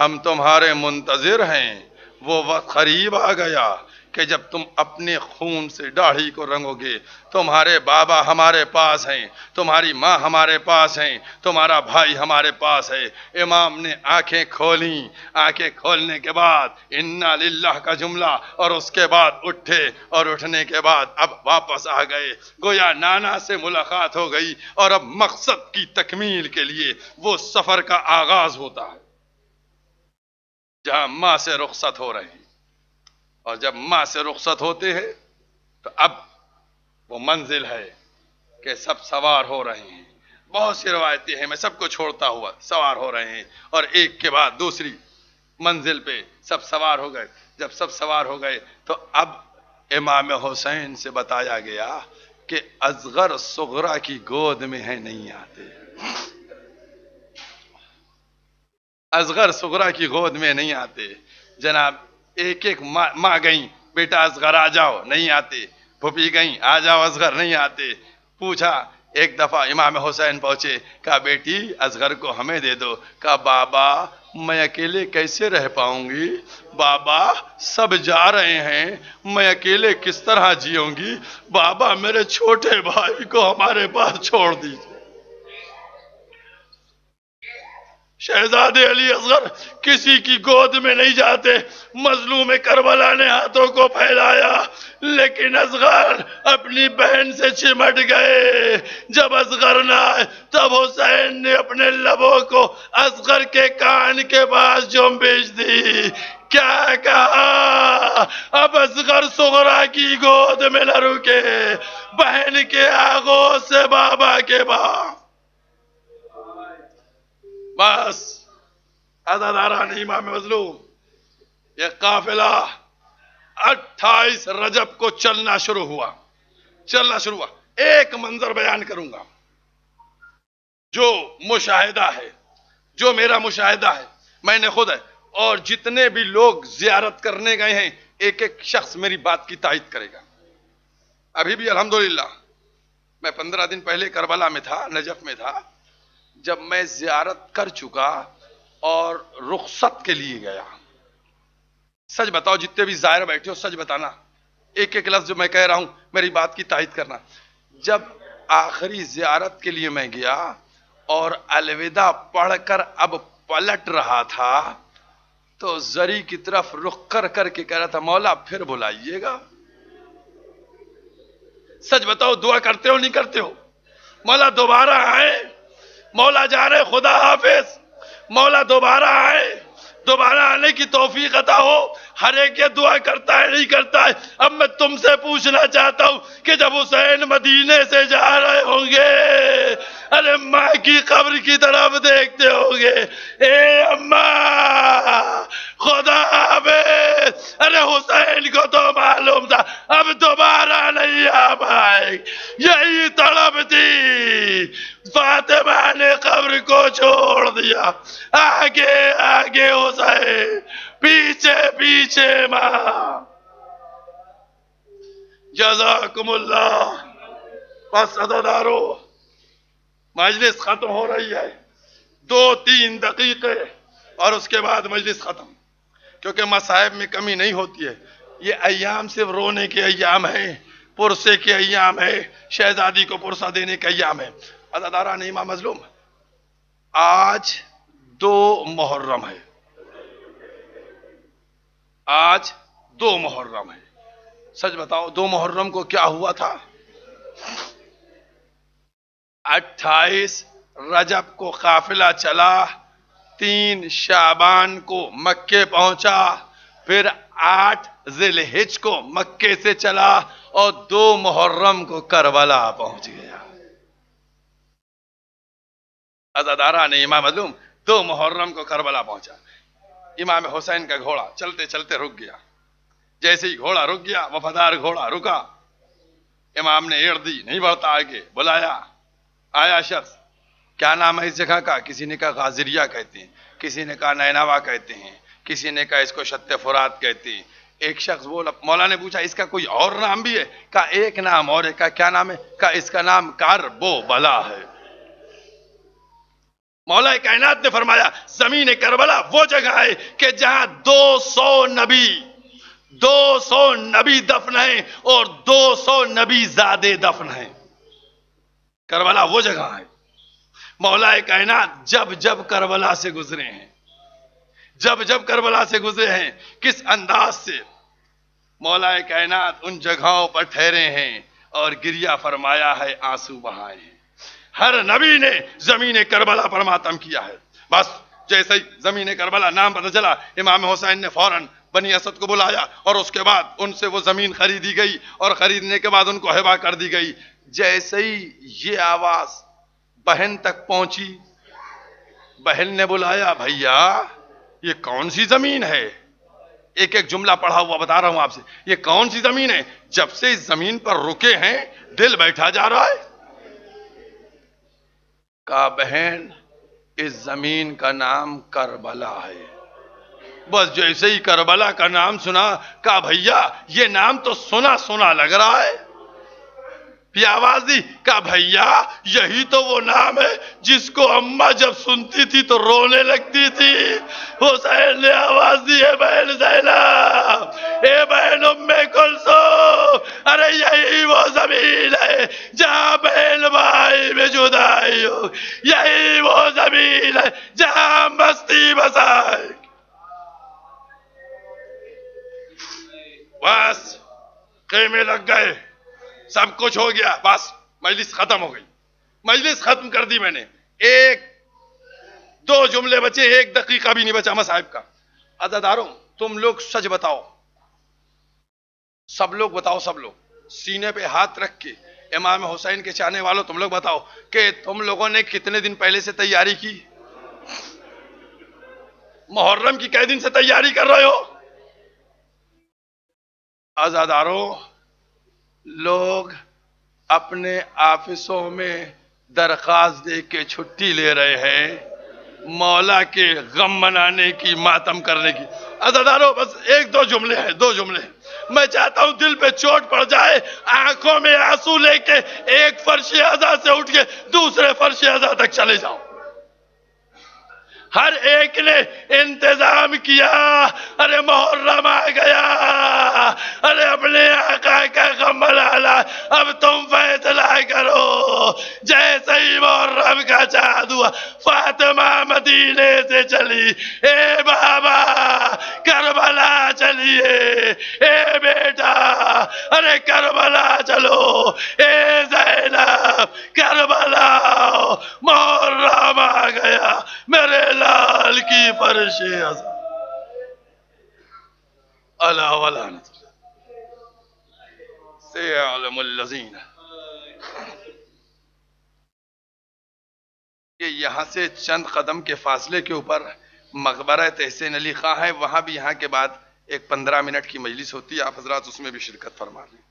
ہم تمہارے منتظر ہیں۔ وہ وقت قریب آ گیا کہ جب تم اپنے خون سے داڑھی کو رنگو گے۔ تمہارے بابا ہمارے پاس ہیں، تمہاری ماں ہمارے پاس ہیں، تمہارا بھائی ہمارے پاس ہے۔ امام نے آنکھیں کھولیں، آنکھیں کھولنے کے بعد انا للہ کا جملہ، اور اس کے بعد اٹھے، اور اٹھنے کے بعد اب واپس آ گئے۔ گویا نانا سے ملاقات ہو گئی، اور اب مقصد کی تکمیل کے لیے وہ سفر کا آغاز ہوتا ہے جہاں ماں سے رخصت ہو رہے ہیں۔ اور جب ماں سے رخصت ہوتے ہیں تو اب وہ منزل ہے کہ سب سوار ہو رہے ہیں۔ بہت سی روایتیں ہیں، میں سب کو چھوڑتا ہوا سوار ہو رہے ہیں، اور ایک کے بعد دوسری منزل پہ سب سوار ہو گئے۔ جب سب سوار ہو گئے تو اب امام حسین سے بتایا گیا کہ اصغر صغرا کی گود میں ہے نہیں آتے، اصغر صغرا کی گود میں نہیں آتے۔ جناب ایک ایک ماں گئیں، بیٹا اصغر آ جاؤ، نہیں آتے۔ پھوپھی گئیں، آ جاؤ اصغر، نہیں آتے۔ پوچھا، ایک دفعہ امام حسین پہنچے، کہا بیٹی اصغر کو ہمیں دے دو۔ کہا بابا میں اکیلے کیسے رہ پاؤں گی؟ بابا سب جا رہے ہیں، میں اکیلے کس طرح جیوں گی؟ بابا میرے چھوٹے بھائی کو ہمارے پاس چھوڑ دیجیے۔ شہزادے علی اصغر کسی کی گود میں نہیں جاتے. مظلوم کربلا نے ہاتھوں کو پھیلایا لیکن اصغر اپنی بہن سے چمٹ گئے. جب اصغر نہ آئے تب حسین نے اپنے لبوں کو اصغر کے کان کے پاس جنبش دی. کیا کہا؟ اب اصغر صغرا کی گود میں نہ رکے، بہن کے آغوش سے بابا کے پاس. بس عزاداران امام مظلوم، یہ قافلہ 28 رجب کو چلنا شروع ہوا. ایک منظر بیان کروں گا جو مشاہدہ ہے، جو میرا مشاہدہ ہے، میں نے خود ہے، اور جتنے بھی لوگ زیارت کرنے گئے ہیں ایک ایک شخص میری بات کی تائید کرے گا. ابھی بھی الحمدللہ میں 15 دن پہلے کربلا میں تھا، نجف میں تھا. جب میں زیارت کر چکا اور رخصت کے لیے گیا، سچ بتاؤ جتنے بھی زائر بیٹھے ہو سچ بتانا، ایک ایک لفظ جو میں کہہ رہا ہوں میری بات کی تائید کرنا. جب آخری زیارت کے لیے میں گیا اور الوداع پڑھ کر اب پلٹ رہا تھا تو زری کی طرف رخ کر کے کہہ رہا تھا مولا پھر بلائیے گا. سچ بتاؤ دعا کرتے ہو نہیں کرتے ہو؟ مولا دوبارہ آئے، مولا جانے خدا حافظ، مولا دوبارہ آئے، دوبارہ آنے کی توفیق عطا ہو. ہر ایک یہ دعا کرتا ہے نہیں کرتا ہے. اب میں تم سے پوچھنا چاہتا ہوں کہ جب حسین مدینے سے جا رہے ہوں گے، ارے ماں کی قبر کی طرف دیکھتے ہوں گے، اے اماں خدا حافظ. ارے حسین کو تو معلوم تھا اب دوبارہ نہیں آ پائے، یہی طلب تھی. فاطمہ نے قبر کو چھوڑ دیا، آگے آگے حسین، پیچھے پیچھے ماں. جزاکم اللہ. بس عزادارو مجلس ختم ہو رہی ہے، 2-3 دقیقے اور اس کے بعد مجلس ختم، کیونکہ مصائب میں کمی نہیں ہوتی ہے. یہ ایام صرف رونے کے ایام ہیں، پرسے کے ایام ہے، شہزادی کو پرسہ دینے کے ایام ہے. عزاداران امام مظلوم، آج 2 محرم ہے، آج 2 محرم ہے. سچ بتاؤ 2 محرم کو کیا ہوا تھا؟ 28 رجب کو قافلہ چلا، 3 شعبان کو مکے پہنچا، پھر 8 ذی الحجہ کو مکے سے چلا اور 2 محرم کو کربلا پہنچ گیا. عزاداران امام مظلوم 2 محرم کو کربلا پہنچا. امام حسین کا گھوڑا چلتے چلتے رک گیا. جیسے ہی گھوڑا رک گیا، وفادار گھوڑا رکا، امام نے ایڑ دی، نہیں بڑھتا آگے. بلایا، آیا شخص، کیا نام ہے اس جگہ کا؟ کسی نے کہا غازریہ کہتے ہیں، کسی نے کہا نینوا کہتے ہیں، کسی نے کہا اس کو شط فرات کہتے ہیں. ایک شخص بولا، مولا نے پوچھا اس کا کوئی اور نام بھی ہے؟ کہا ایک نام اور ہے. کہا کیا نام ہے؟ کہا اس کا نام کربلا ہے. مولا کائنات نے فرمایا زمین کربلا وہ جگہ ہے کہ جہاں 200 نبی دفن ہیں اور 200 نبی زادے دفن ہیں. کربلا وہ جگہ ہے. مولا کائنات جب کربلا سے گزرے ہیں، جب کربلا سے گزرے ہیں، کس انداز سے مولا کائنات ان جگہوں پر ٹھہرے ہیں اور گریہ فرمایا ہے، آنسو بہائے ہیں. ہر نبی نے زمین کربلا پر ماتم کیا ہے. بس جیسے ہی زمین کربلا نام پتہ چلا، امام حسین نے فوراً بنی اسد کو بلایا اور اس کے بعد ان سے وہ زمین خریدی گئی اور خریدنے کے بعد ان کو ہبہ کر دی گئی. جیسے ہی یہ آواز بہن تک پہنچی، بہن نے بلایا، بھیا یہ کون سی زمین ہے؟ ایک ایک جملہ پڑھا ہوا بتا رہا ہوں آپ سے، یہ کون سی زمین ہے؟ جب سے اس زمین پر رکے ہیں دل بیٹھا جا رہا ہے. کہا بہن اس زمین کا نام کربلا ہے. بس جیسے ہی کربلا کا نام سنا، کہا بھیا یہ نام تو سنا لگ رہا ہے. پھر آواز دی، کہا بھیا یہی تو وہ نام ہے جس کو اماں جب سنتی تھی تو رونے لگتی تھی. حسین نے آواز دی، اے بہن زینب، اے بہن ام کلثوم، ارے یہی وہ زمین ہے جہاں بہن بھائی میں جدائی ہو، یہی وہ زمین ہے جہاں مستی بسائے. بس خیمے لگ گئے، سب کچھ ہو گیا، بس مجلس ختم ہو گئی. مجلس ختم کر دی میں نے. ایک دو جملے بچے، ایک دقیقہ بھی نہیں بچا مصاحب کا. عزاداروں تم لوگ سچ بتاؤ، سب لوگ بتاؤ، سب لوگ سینے پہ ہاتھ رکھ کے، امام حسین کے چاہنے والوں تم لوگ بتاؤ کہ تم لوگوں نے کتنے دن پہلے سے تیاری کی؟ محرم کی کئی دن سے تیاری کر رہے ہو؟ عزاداروں لوگ اپنے آفسوں میں درخواست دے کے چھٹی لے رہے ہیں مولا کے غم منانے کی، ماتم کرنے کی. عزاداروں بس ایک دو جملے ہیں، دو جملے ہیں. میں چاہتا ہوں دل پہ چوٹ پڑ جائے، آنکھوں میں آنسو لے کے ایک فرش اعزا سے اٹھ کے دوسرے فرش اعزا تک چلے جاؤ. ہر ایک نے انتظام کیا، ارے محرم آ گیا، ارے اپنے آقا کا غم منا، اب تم فیصلہ کرو. جیسے ہی محرم کا چاند ہوا، فاطمہ مدینے سے چلی، اے بابا کربلا چلیے، اے بیٹا ارے کربلا چلو، اے زینب کربلا، محرم آ گیا، میرے لال کی فرش اعظم. الا ولعنت سيعلم الذين. کہ یہاں سے چند قدم کے فاصلے کے اوپر مقبرہ تحسین علی خاں ہے، وہاں بھی یہاں کے بعد ایک 15 منٹ کی مجلس ہوتی ہے، آپ حضرات اس میں بھی شرکت فرما لیں.